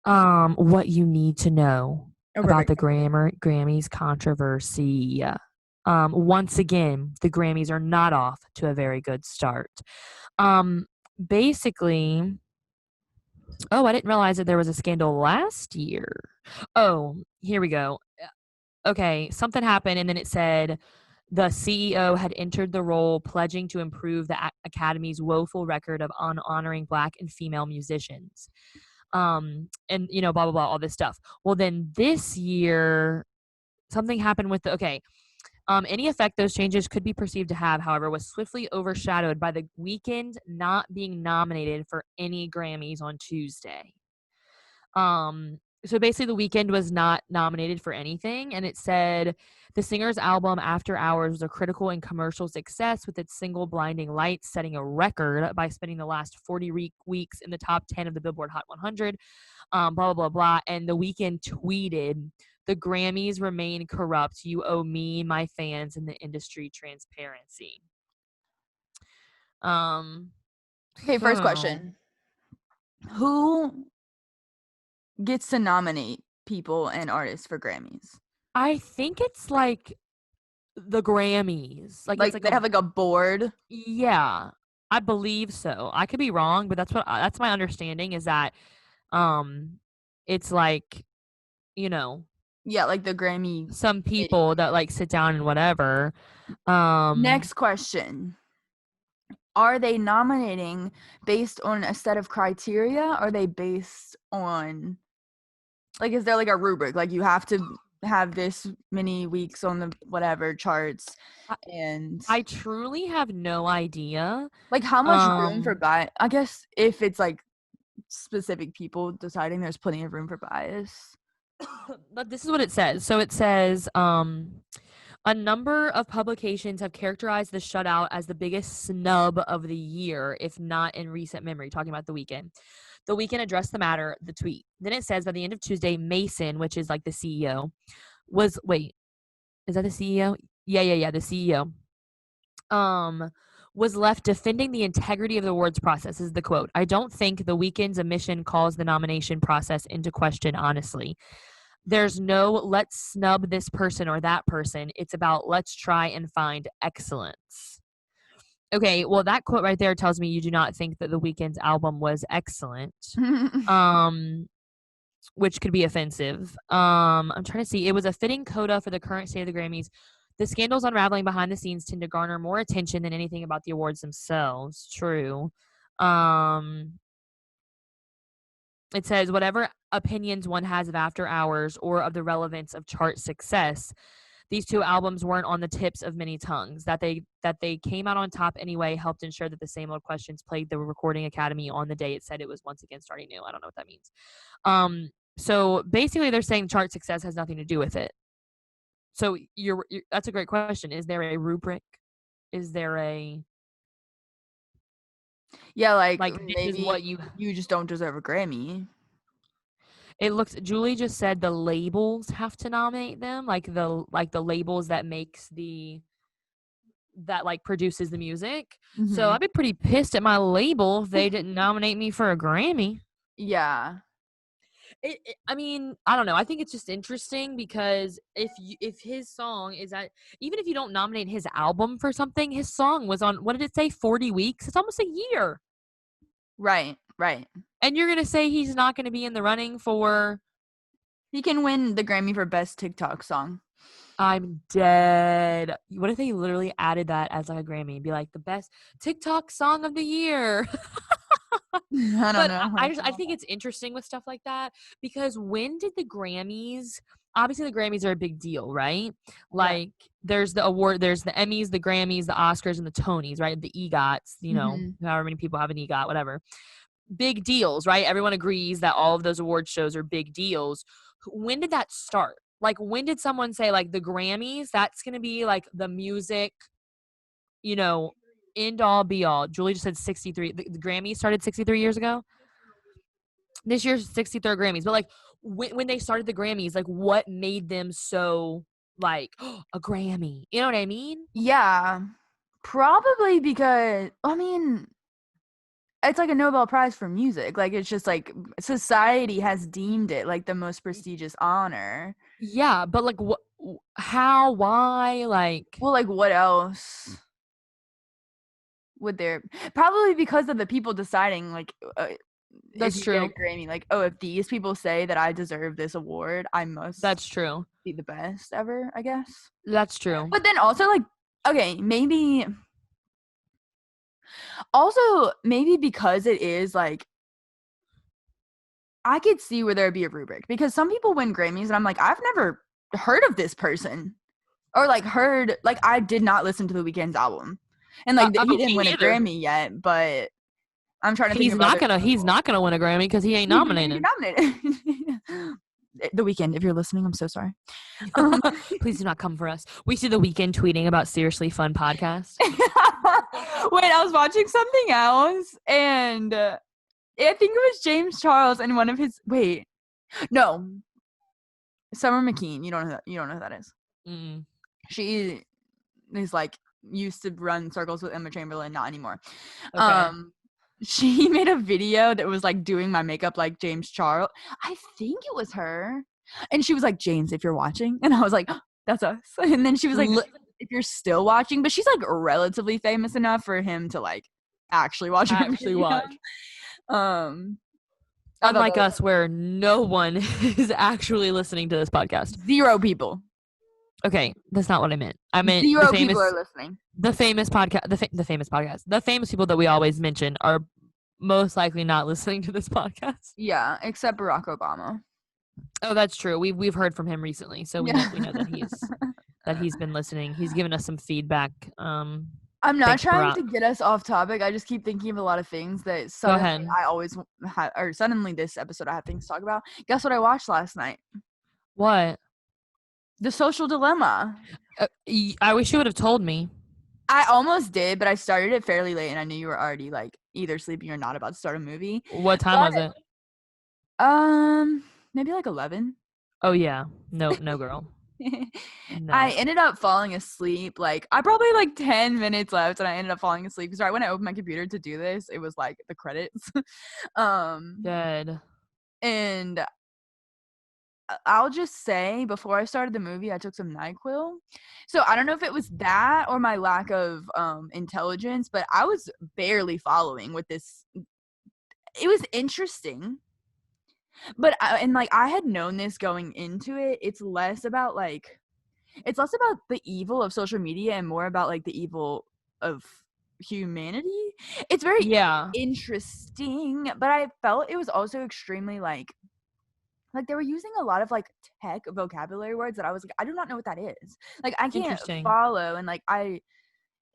What you need to know Oh, about perfect. the Grammys controversy. Once again, the Grammys are not off to a very good start. Basically, oh, I didn't realize that there was a scandal last year. Oh, here we go. Okay, something happened, and then it said the CEO had entered the role pledging to improve the Academy's woeful record of honoring Black and female musicians. And blah blah blah, all this stuff. Well, then this year something happened with any effect those changes could be perceived to have, however, was swiftly overshadowed by the Weeknd not being nominated for any Grammys on Tuesday. So basically the Weeknd was not nominated for anything, and it said the singer's album After Hours was a critical and commercial success, with its single Blinding Lights setting a record by spending the last 40 weeks in the top 10 of the Billboard Hot 100, blah blah blah blah. And the Weeknd tweeted, the Grammys remain corrupt. You owe me, my fans, and the industry transparency. Okay, first So question. Who gets to nominate people and artists for Grammys? I think it's like the Grammys. Like it's Like, like they have like a board? yeah, I believe so. I could be wrong, but that's my understanding is that it's like, you know, Yeah, like the Grammy some committee. people that like sit down and whatever. Um Next question. Are they nominating based on a set of criteria? Or are they based on, like, is there like a rubric? Like, you have to have this many weeks on the whatever charts, I, and I truly have no idea. like how much room for Um bias? I guess if it's like specific people deciding, there's plenty of room for bias. but this is what it says. So it says a number of publications have characterized the shutout as the biggest snub of the year, if not in recent memory, talking about the Weeknd. The Weeknd addressed the matter, the tweet. Then it says by the end of Tuesday, Mason, which is like the CEO, is that the CEO? Yeah, the CEO. Um, was left defending the integrity of the awards process. This is the quote. I don't think The Weeknd's omission calls the nomination process into question, honestly. There's no let's snub this person or that person. It's about let's try and find excellence. Okay, well, that quote right there tells me you do not think that The Weeknd's album was excellent. Which could be offensive. I'm trying to see. It was a fitting coda for the current state of the Grammys. The scandals unraveling behind the scenes tend to garner more attention than anything about the awards themselves. True. It says whatever opinions one has of After Hours or of the relevance of chart success, these two albums weren't on the tips of many tongues. That they came out on top anyway helped ensure that the same old questions plagued the Recording Academy on the day it said it was once again starting new. I don't know what that means. So basically they're saying chart success has nothing to do with it. So you're that's a great question. Is there a rubric? Is there a Yeah, like this is maybe what you just don't deserve a Grammy. It looks Julie just said the labels have to nominate them, like the labels that makes that like produces the music. So I'd be pretty pissed at my label if they didn't nominate me for a Grammy. Yeah. I mean, I don't know. I think it's just interesting because if his song is that, even if you don't nominate his album for something, his song was on, what did it say, 40 weeks? It's almost a year. Right. And you're going to say he's not going to be in the running for... He can win the Grammy for Best TikTok Song. I'm dead. What if they literally added that as like a Grammy and be like the best TikTok Song of the year? I don't know. I think it's interesting with stuff like that because when did the Grammys? Obviously, the Grammys are a big deal, right? Like, there's the award, there's the Emmys, the Grammys, the Oscars, and the Tonys, right? The EGOTs, you know, however many people have an EGOT, whatever. Big deals, right? Everyone agrees that all of those award shows are big deals. When did that start? Like, when did someone say, like, the Grammys, that's going to be, like, the music, you know, end all be all? Julie just said 63. The Grammys started 63 years ago. This year's 63rd Grammys. But, like, when they started the Grammys, like, what made them so, like, a Grammy? You know what I mean? Yeah. Probably because, I mean, it's like a Nobel Prize for music. Like, it's just like society has deemed it like the most prestigious honor. Yeah, but like what, how, why, like, well, like what else would there, probably because of the people deciding, like, that's if you true. get a Grammy, like, oh, if these people say that I deserve this award, I must That's true. be the best ever, I guess. That's true. But then also, like, okay, maybe because it is like, I could see where there'd be a rubric because some people win Grammys and I'm like, I've never heard of this person, or like heard, like, I did not listen to The Weeknd's album, and like he didn't win a Grammy yet, but I'm trying to think of he's not gonna win a Grammy because he ain't nominated. The Weeknd, if you're listening, I'm so sorry. Please do not come for us. We see The Weeknd tweeting about Seriously Fun podcast. Wait, I was watching something else, and I think it was James Charles and one of his. Wait, no, Summer McKeen. You don't know who that is. Mm-mm. She is like used to run circles with Emma Chamberlain, not anymore. Okay. She made a video that was like doing my makeup like James Charles. I think it was her, and she was like, "James, if you're watching," and I was like, oh, "That's us." And then she was like, "If you're still watching," but she's like relatively famous enough for him to like actually watch. Unlike us, where no one is actually listening to this podcast. 0 people. Okay, that's not what I meant. I meant 0 people are listening. The famous podcast, the famous podcast, the famous people that we always mention are most likely not listening to this podcast. Yeah, except Barack Obama. Oh, that's true. We've heard from him recently, so we know that he's been listening. He's given us some feedback. I'm not trying to get us off topic. I just keep thinking of a lot of things that suddenly I always have, or suddenly this episode I have things to talk about. Guess what I watched last night? What? The Social Dilemma. I wish you would have told me. I almost did, but I started it fairly late, and I knew you were already like either sleeping or not about to start a movie. What time was it? Maybe like 11. Oh yeah, no girl. I No. ended up falling asleep. Like I probably like 10 minutes left and I ended up falling asleep because right when I opened my computer to do this, it was like the credits. um Good. and I'll just say before I started the movie, I took some NyQuil. So I don't know if it was that or my lack of intelligence, but I was barely following with this. It was interesting. But I had known this going into it. It's less about the evil of social media and more about like the evil of humanity. It's very Yeah. interesting, but I felt it was also extremely like they were using a lot of like tech vocabulary words that I was like, I do not know what that is. Like I can't Interesting. follow, and like I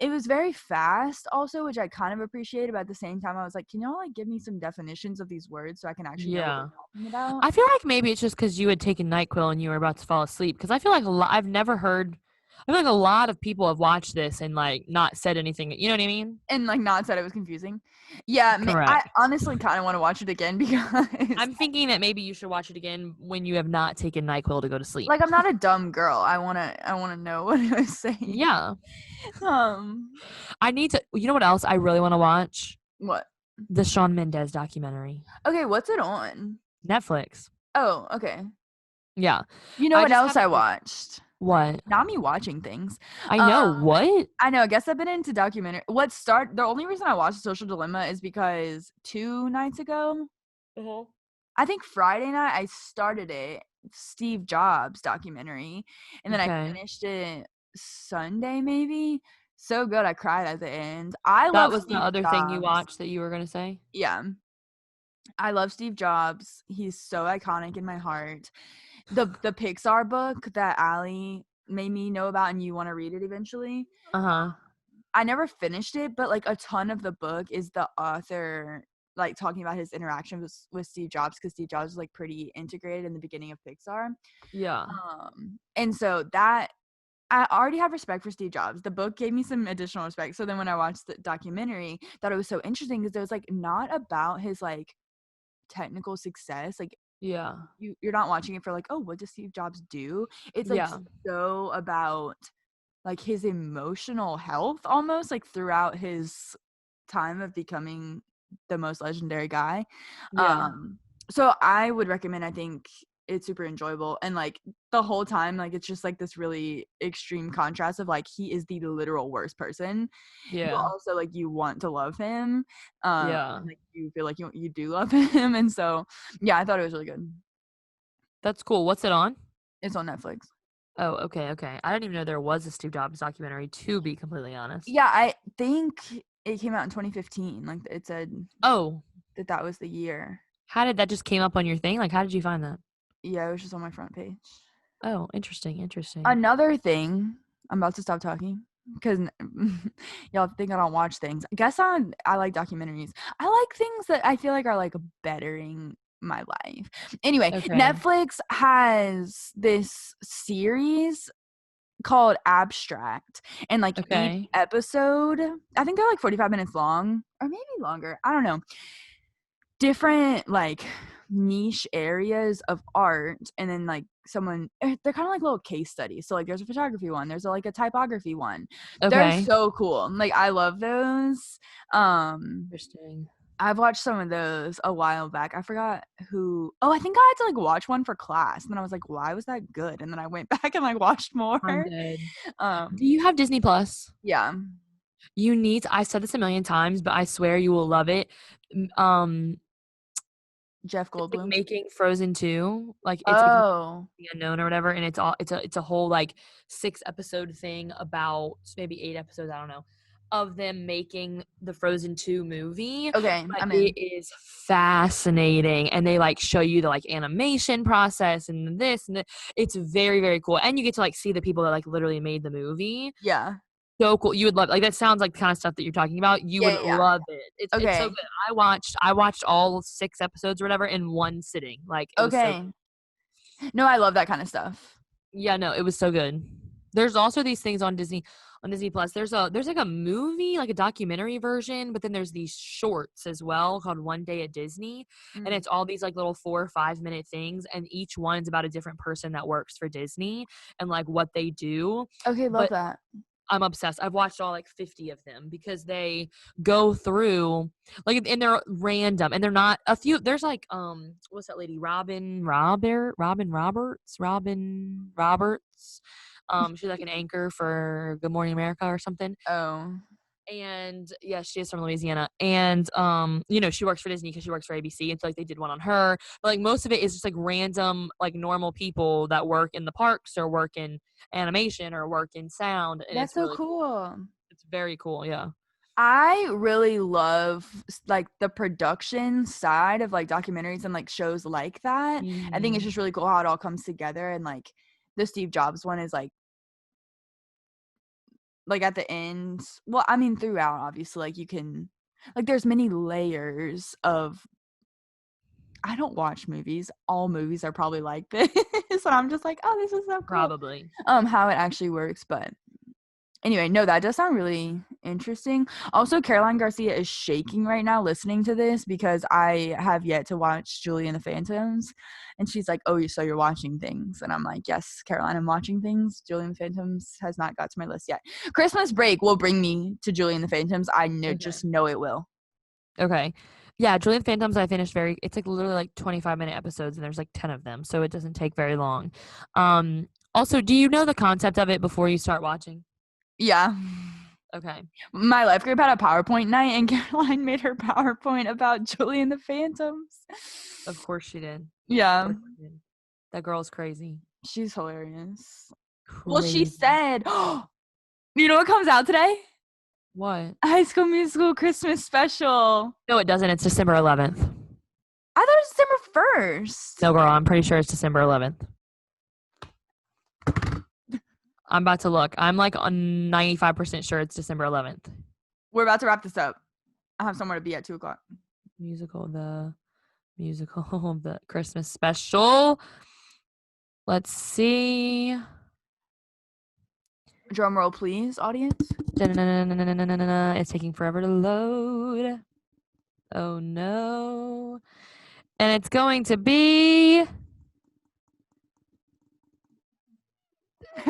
it was very fast also, which I kind of appreciate, but at the same time I was like, can y'all like give me some definitions of these words so I can actually know what Yeah. we're talking about? I feel like maybe it's just because you had taken NyQuil and you were about to fall asleep. Because I feel like I've never heard. I feel like a lot of people have watched this and like not said anything. You know what I mean? And like not said it was confusing. Yeah, I Correct. honestly kind of want to watch it again because I'm thinking that maybe you should watch it again when you have not taken NyQuil to go to sleep. like I'm not a dumb girl. I want to know what I was saying. Yeah. Um, I need to. You know what else I really want to watch? what? The Shawn Mendes documentary. Okay, what's it on? Netflix. Oh, okay. Yeah. You know I what just else I haven't. watched? What? Not me watching things. I Um, know. What? I know. I guess I've been into documentary. The only reason I watched Social Dilemma is because 2 nights ago, Uh-huh. I think Friday night, I started it, Steve Jobs documentary, and then I Okay. finished it Sunday maybe. So good, I cried at the end. I That love was the Steve other thing you Jobs. watched that you were gonna say? Yeah, I love Steve Jobs. He's so iconic in my heart. The Pixar book that Allie made me know about, and you want to read it eventually. Uh-huh. I never finished it, but like a ton of the book is the author like talking about his interaction with Steve Jobs because Steve Jobs was like pretty integrated in the beginning of Pixar. Yeah. And so that I already have respect for Steve Jobs. The book gave me some additional respect. So then when I watched the documentary, thought it was so interesting because it was like not about his like technical success. Like Yeah. you're not watching it for like, oh, what does Steve Jobs do? It's like Yeah. so about like his emotional health almost like throughout his time of becoming the most legendary guy. Yeah. So I would recommend, I think it's super enjoyable and like the whole time like it's just like this really extreme contrast of like he is the literal worst person but Yeah. also like you want to love him Yeah. like you feel like you do love him and so yeah I thought it was really good. That's cool. What's it on? It's on Netflix. Oh, okay, okay. I didn't even know there was a Steve Jobs documentary, to be completely honest. Yeah, I think it came out in 2015. Like it said Oh, that was the year. how did that just came up on your thing? Like, how did you find that? Yeah, it was just on my front page. Oh, interesting, interesting. Another thing, I'm about to stop talking because y'all think I don't watch things. I like documentaries. I like things that I feel like are like bettering my life. Anyway, Okay. Netflix has this series called Abstract, and like each Okay. episode, I think they're like 45 minutes long or maybe longer. I don't know. Different like niche areas of art and then like they're kind of like little case studies, so like there's a photography one, there's like a typography one. They're Okay. so cool, like I love those. Interesting. I've watched some of those a while back. I forgot who. Oh, I think I had to like watch one for class and then I was like, why was that good, and then I went back and like watched more. I'm dead. Do um you have Disney Plus? yeah. You need I said this a million times, but I swear you will love it. Um, Jeff it's like Goldblum. making Frozen 2. Like it's if you Oh, the unknown or whatever, and it's a whole like 6 episode thing about maybe 8 episodes, I don't know, of them making the Frozen 2 movie. okay, But I'm it in. is fascinating, and they like show you the like animation process and this and that. It's very, very cool. And you get to like see the people that like literally made the movie. Yeah, So cool. You would love like that sounds like the kind of stuff that you're talking about. You yeah, would yeah, yeah. love it. It's so Okay, good. I watched all 6 episodes or whatever in one sitting. Like it was so okay. No, I love that kind of stuff. yeah, no, it was so good. There's also these things on Disney. on Disney Plus. There's like a movie, like a documentary version, but then there's these shorts as well called One Day at Disney, and it's all these like little 4 or 5 minute things, and each one's about a different person that works for Disney and like what they do. Okay, love But that. I'm obsessed. I've watched all like 50 of them because they go through like, and they're random and they're not a few. There's like, what's that lady? Robin Roberts. She's like an anchor for Good Morning America or something. Oh. And yeah, she is from Louisiana. And you know, she works for Disney because she works for ABC. And so like they did one on her. But like most of it is just like random, like normal people that work in the parks or work in animation or work in sound. And That's it's so really cool. It's very cool, yeah. I really love like the production side of like documentaries and like shows like that. I think it's just really cool how it all comes together, and like the Steve Jobs one is like at the end. Well, I mean throughout obviously like you can like there's many layers of. I don't watch movies. All movies are probably like this. And I'm just like, oh, this is so cool. Probably. How it actually works, but anyway, no, that does sound really interesting. Also, Caroline Garcia is shaking right now listening to this because I have yet to watch Julie and the Phantoms. And she's like, oh, so you're watching things. And I'm like, yes, Caroline, I'm watching things. Julie and the Phantoms has not got to my list yet. Christmas break will bring me to Julie and the Phantoms. I know, just know it will. Okay. Yeah, Julie and the Phantoms I finished it's like literally like 25-minute episodes and there's like 10 of them. So it doesn't take very long. Also, do you know the concept of it before you start watching? Yeah. Okay. My life group had a PowerPoint night, and Caroline made her PowerPoint about Julie and the Phantoms. Of course she did. Yeah. That girl's crazy. She's hilarious. Crazy. Well, she said, you know what comes out today? What? High School Musical Christmas special. No, it doesn't. It's December 11th. I thought it was December 1st. No, girl, I'm pretty sure it's December 11th. I'm about to look. I'm like on 95% sure it's December 11th. We're about to wrap this up. I have somewhere to be at 2:00. The Christmas special. Let's see. Drum roll, please, audience. It's taking forever to load. Oh no. And it's going to be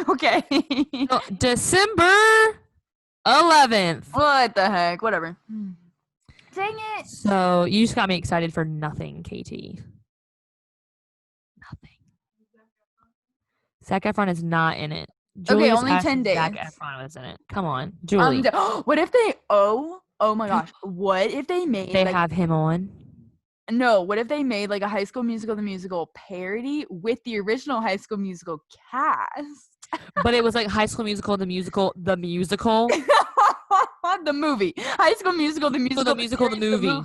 Okay. December 11th. What the heck? Whatever. Dang it. So you just got me excited for nothing, KT. Nothing. Zac Efron is not in it. Okay, only 10 days. Zac Efron was in it. Come on, Julie. What if they? Oh my gosh! What if they made? They have him on. No, what if they made like a High School Musical the Musical parody with the original High School Musical cast? But it was like High School Musical the musical. The movie. High School Musical the Musical. The movie.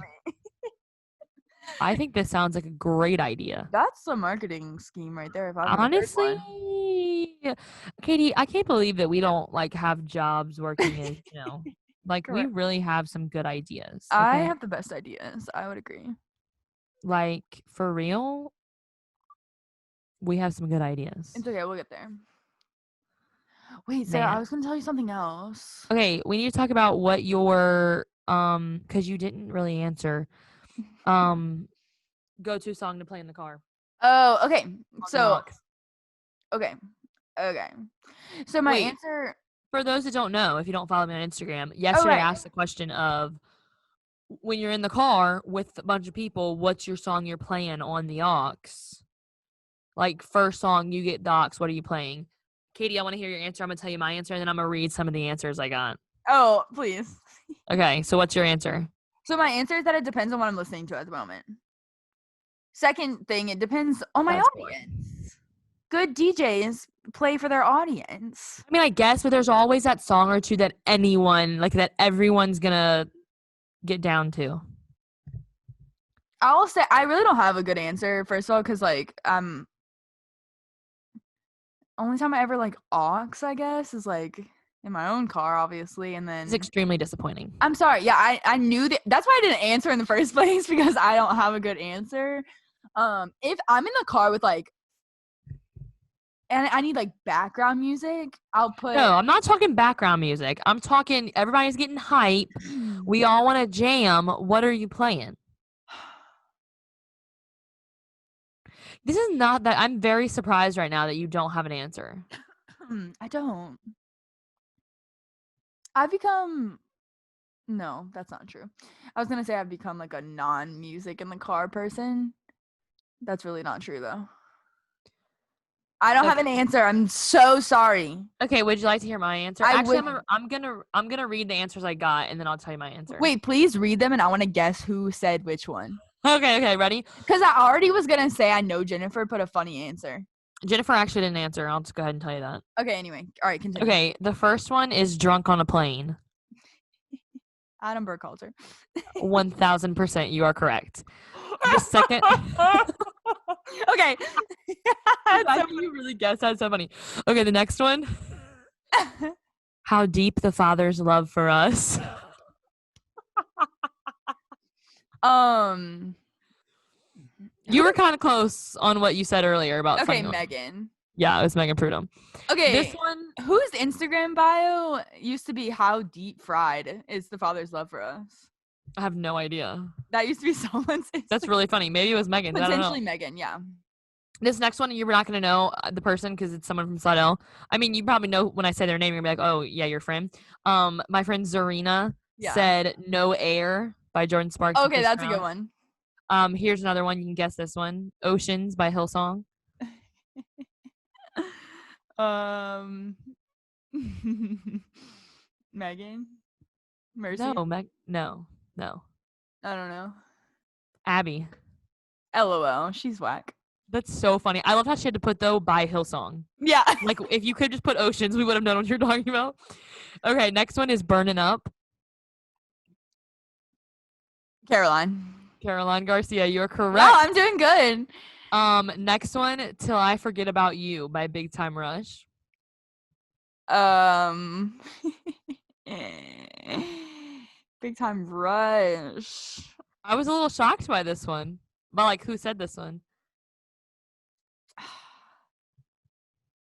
I think this sounds like a great idea. That's a marketing scheme right there. If I honestly, Katie, I can't believe that we don't like have jobs working as like we really have some good ideas. Okay? I have the best ideas. I would agree. Like for real, we have some good ideas. It's okay. We'll get there. Wait, Sarah, I was going to tell you something else. Okay, we need to talk about what your because you didn't really answer go-to song to play in the car. Oh, okay. So okay. So my answer, for those that don't know, if you don't follow me on Instagram, yesterday I asked the question of when you're in the car with a bunch of people, what's your song you're playing on the aux? Like first song you get the aux, what are you playing? Katie, I want to hear your answer. I'm going to tell you my answer, and then I'm going to read some of the answers I got. Oh, please. Okay, so what's your answer? So my answer is that it depends on what I'm listening to at the moment. Second thing, it depends on my audience. Good DJs play for their audience. I mean, I guess, but there's always that song or two that that everyone's going to get down to. I'll say I really don't have a good answer, first of all, because like only time I ever like aux, I guess, is like in my own car, obviously, and then it's extremely disappointing. I'm sorry. Yeah, I knew that. That's why I didn't answer in the first place, because I don't have a good answer. If I'm in the car with like And I need like background music. I'll put. No, I'm not talking background music. I'm talking everybody's getting hype. We all want to jam. What are you playing? This is not that. I'm very surprised right now that you don't have an answer. I don't. I've become. No, that's not true. I was gonna say I've become like a non-music in the car person. That's really not true though. I don't have an answer. I'm so sorry. Okay, would you like to hear my answer? I Actually, would. I'm gonna read the answers I got and then I'll tell you my answer. Wait, please read them and I want to guess who said which one. Okay, ready? Because I already was gonna say I know Jennifer put a funny answer. Jennifer actually didn't answer. I'll just go ahead and tell you that. Okay, anyway. All right, continue. Okay, the first one is drunk on a plane. Adam Burkhalter. 1000%, you are correct. The second. Okay. You really guessed. That's so funny. Okay, the next one. How deep the Father's love for us. You were kind of close on what you said earlier about. Okay, Megan. Yeah, it was Megan Prudhomme. Okay, this one. Whose Instagram bio used to be "How deep fried is the Father's love for us"? I have no idea. That used to be someone's Instagram. That's really funny. Maybe it was Megan. Potentially Megan. Yeah. This next one, you're not going to know the person because it's someone from Slidell. I mean, you probably know when I say their name, you're going to be like, oh, yeah, your friend. My friend Zarina said No Air by Jordan Sparks. Okay, that's a good one. Here's another one. You can guess this one. Oceans by Hillsong. Megan? Mercy? No. I don't know. Abby. LOL. She's whack. That's so funny. I love how she had to put, though, by Hillsong. Yeah. Like, if you could just put Oceans, we would have known what you're talking about. Okay, next one is Burning Up. Caroline Garcia, you're correct. Oh, I'm doing good. Next one, Till I Forget About You by Big Time Rush. Big Time Rush. I was a little shocked by this one. But, like, who said this one?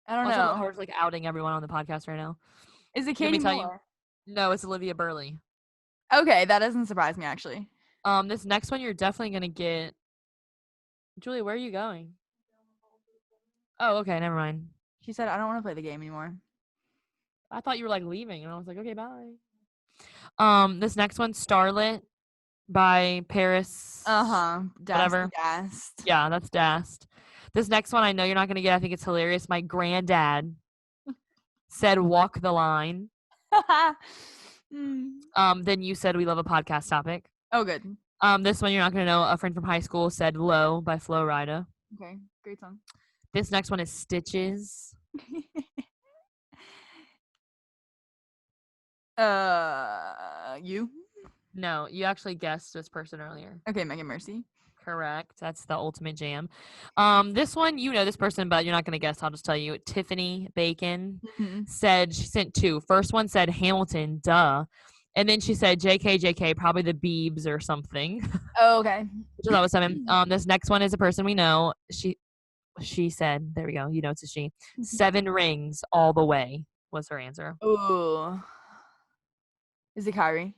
I don't know. Howard's, like, outing everyone on the podcast right now. Is it Katie Moore? No, it's Olivia Burley. Okay, that doesn't surprise me, actually. This next one you're definitely going to get. Julia, where are you going? Oh, okay, never mind. She said, I don't want to play the game anymore. I thought you were, like, leaving, and I was like, okay, bye. This next one, Starlit by Paris. Whatever. Dast. Yeah, that's Dast. This next one I know you're not going to get. I think it's hilarious. My granddad said Walk the Line. Then you said We Love a Podcast Topic. Oh, good. This one you're not going to know. A friend from high school said Low by Flo Rida. Okay, great song. This next one is Stitches. You? No, you actually guessed this person earlier. Okay, Megan Mercy. Correct. That's the ultimate jam. This one, you know this person, but you're not going to guess. I'll just tell you. Tiffany Bacon said, she sent two. First one said Hamilton, duh. And then she said JK, probably the Biebs or something. Oh, okay. Which is always something. This next one is a person we know. She said, there we go. You know it's a she. 7 Rings all the way was her answer. Ooh. Is it Kyrie?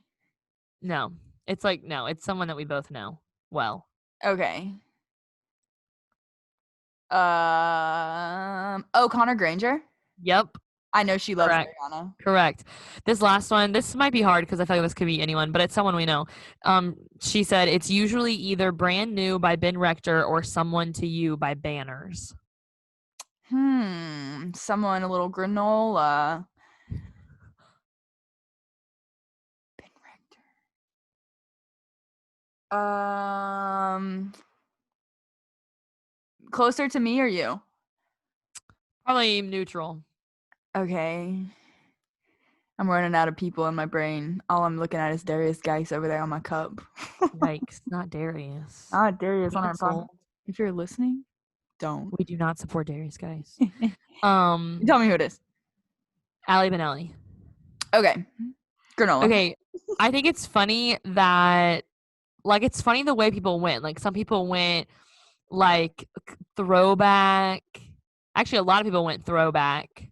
No. It's someone that we both know well. Okay. Connor Granger? Yep. I know she loves Rihanna. Correct. This last one, this might be hard because I feel like this could be anyone, but it's someone we know. She said it's usually either Brand New by Ben Rector or Someone to You by Banners. Someone a little granola. Ben Rector. Closer to Me or You? Probably neutral. Okay. I'm running out of people in my brain. All I'm looking at is Darius Geis over there on my cup. Yikes, not Darius. Not Darius on our podcast. If you're listening, don't. We do not support Darius Geis. Tell me who it is. Allie Benelli. Okay. Granola. Okay. I think it's funny that, like, it's funny the way people went. Like, some people went, like, throwback. Actually, a lot of people went throwback.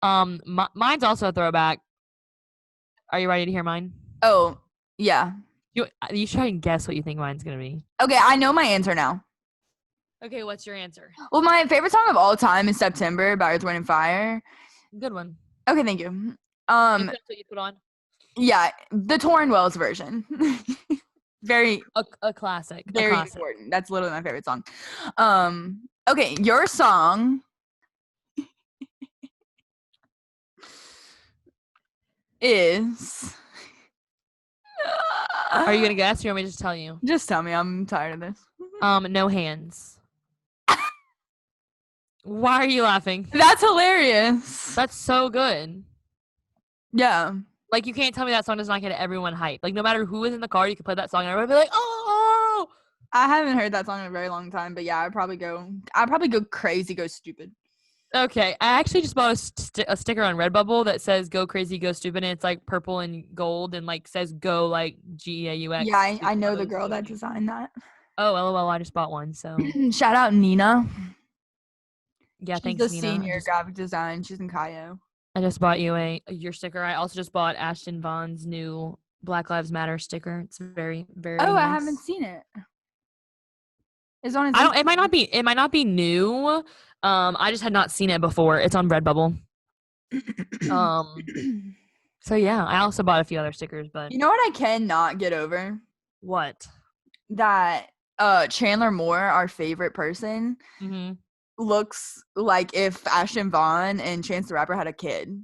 Mine's also a throwback. Are you ready to hear mine? Oh, yeah. You try and guess what you think mine's gonna be. Okay, I know my answer now. Okay, what's your answer? Well, my favorite song of all time is September by Earth, Wind & Fire. Good one. Okay, thank you. And that's what you put on? Yeah, the Torrin Wells version. Very A classic. very a classic. important. That's literally my favorite song. Okay, your song is Are you gonna guess or you want me to just tell you? Just tell me, I'm tired of this. No Hands. Why are you laughing? That's hilarious. That's so good. Yeah. Like, you can't tell me that song does not get everyone hyped. Like, no matter who is in the car, you can play that song and everybody be like, oh! I haven't heard that song in a very long time, but yeah, I'd probably go crazy, go stupid. Okay, I actually just bought a sticker on Redbubble that says "Go Crazy, Go Stupid," and it's like purple and gold, and like says "Go" like GAUX. Yeah, I know the girl that designed that. Oh, LOL! I just bought one. So shout out Nina. Yeah, she's thanks, the Nina. senior graphic design. She's in Cayo. I just bought you your sticker. I also just bought Ashton Vaughn's new Black Lives Matter sticker. It's very, very. Oh, nice. I haven't seen it. It's on. It might not be. It might not be new. I just had not seen it before. It's on Redbubble. So yeah, I also bought a few other stickers, but you know what I cannot get over? What? That Chandler Moore, our favorite person, looks like if Ashton Vaughn and Chance the Rapper had a kid.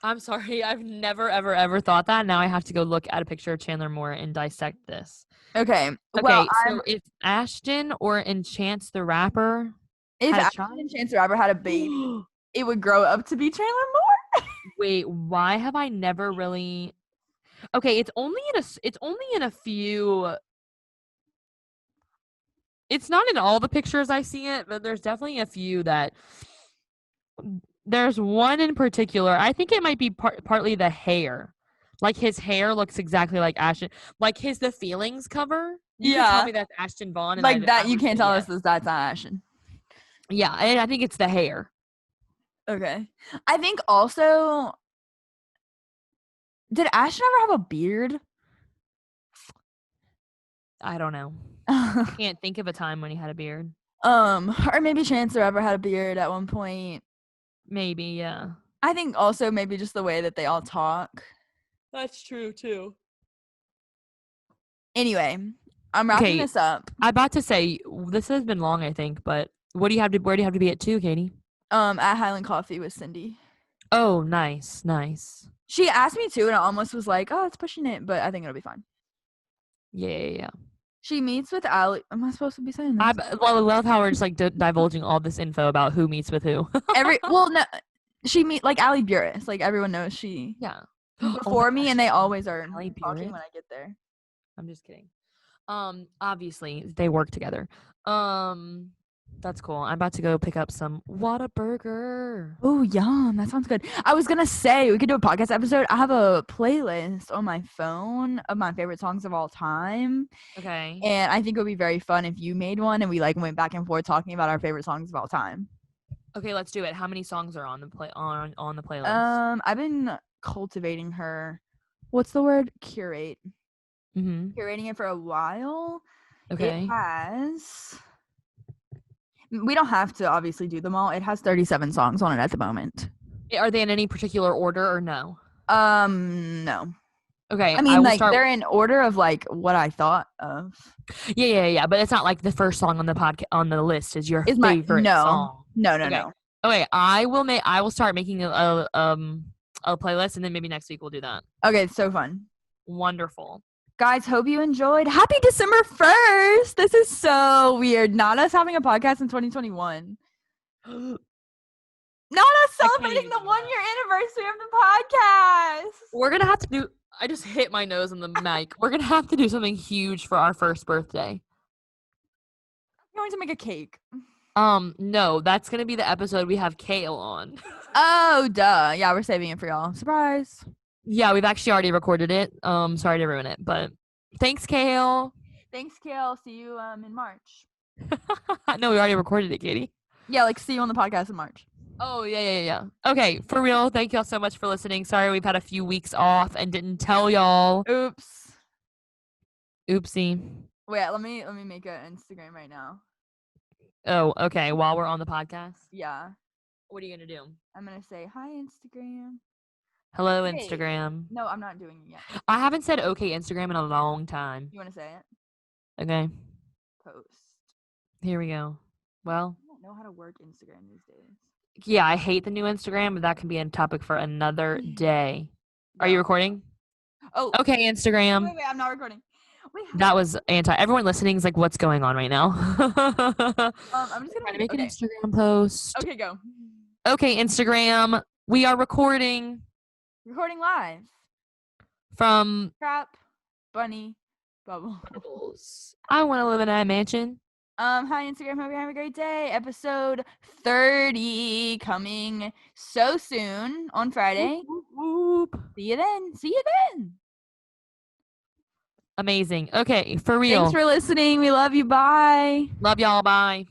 I'm sorry, I've never ever thought that. Now I have to go look at a picture of Chandler Moore and dissect this. Okay. Well, so if Ashton or Chance the Rapper if Ashton and Chance the Rapper had a baby, it would grow up to be Chandler Moore. Wait, why have I never really? Okay, it's only in a few. It's not in all the pictures I see it, but there's definitely a few that. There's one in particular. I think it might be partly the hair. Like, his hair looks exactly like Ashton. Like his The Feelings cover. You can tell me that's Ashton Vaughn. Like that, you can't tell us that's not Ashton. Yeah, and I think it's the hair. Okay. I think also, did Ashton ever have a beard? I don't know. I can't think of a time when he had a beard. Or maybe Chance the Rapper had a beard at one point. Maybe, yeah. I think also maybe just the way that they all talk. That's true too. Anyway, I'm wrapping this up. I'm about to say this has been long, I think, but where do you have to be at 2, Katie? At Highland Coffee with Cindy. Oh, nice. She asked me to, and I almost was like, "Oh, it's pushing it," but I think it'll be fine. Yeah. She meets with Allie. Am I supposed to be saying this? I love how we're just like divulging all this info about who meets with who. No, she like Allie Burris. Like, everyone knows she. Yeah. Before me, and they always are Allie talking when I get there. I'm just kidding. Obviously they work together. That's cool. I'm about to go pick up some Whataburger. Oh, yum. That sounds good. I was going to say, we could do a podcast episode. I have a playlist on my phone of my favorite songs of all time. Okay. And I think it would be very fun if you made one and we like went back and forth talking about our favorite songs of all time. Okay, let's do it. How many songs are on the playlist? I've been cultivating her. What's the word? Curate. Curating it for a while. Okay. It has... We don't have to obviously do them all. It has 37 songs on it at the moment. Are they in any particular order or no? No. Okay. I mean, like, they're in order of like what I thought of. Yeah. But it's not like the first song on the on the list is your favorite song. No. Okay. I will start making a playlist, and then maybe next week we'll do that. Okay, it's so fun. Wonderful. Guys, hope you enjoyed. Happy December 1st. This is so weird. Not us having a podcast in 2021. Not us celebrating the 1-year anniversary of the podcast. We're going to have to do... I just hit my nose on the mic. We're going to have to do something huge for our first birthday. I'm going to make a cake. No, that's going to be the episode we have Kale on. Oh, duh. Yeah, we're saving it for y'all. Surprise. Yeah, we've actually already recorded it. Sorry to ruin it, but thanks, Kale. Thanks, Kale. See you in March. No, we already recorded it, Katie. Yeah, like see you on the podcast in March. Oh, yeah. Okay, for real, thank y'all so much for listening. Sorry we've had a few weeks off and didn't tell y'all. Oops. Oopsie. Wait, let me make an Instagram right now. Oh, okay, while we're on the podcast? Yeah. What are you gonna do? I'm gonna say hi Instagram. Hello, Wait. Instagram. No, I'm not doing it yet. I haven't said okay, Instagram in a long time. You wanna say it? Okay, Post. here we go. Well, I don't know how to work Instagram these days. yeah, I hate the new Instagram, but that can be a topic for another day. Are you recording? Oh. Okay, Instagram. Wait, I'm not recording. Wait, that was anti. Everyone listening is like, what's going on right now? I'm just trying to gonna make an Instagram post. Okay, go. Okay, Instagram. We are recording Recording live. from Crap. Bunny. Bubble. I want to live in a mansion. Hi Instagram, hope you have a great day. Episode 30 coming so soon on Friday. Whoop, whoop, whoop. See you then. Amazing. Okay, for real. Thanks for listening. We love you. Bye. Love y'all. Bye.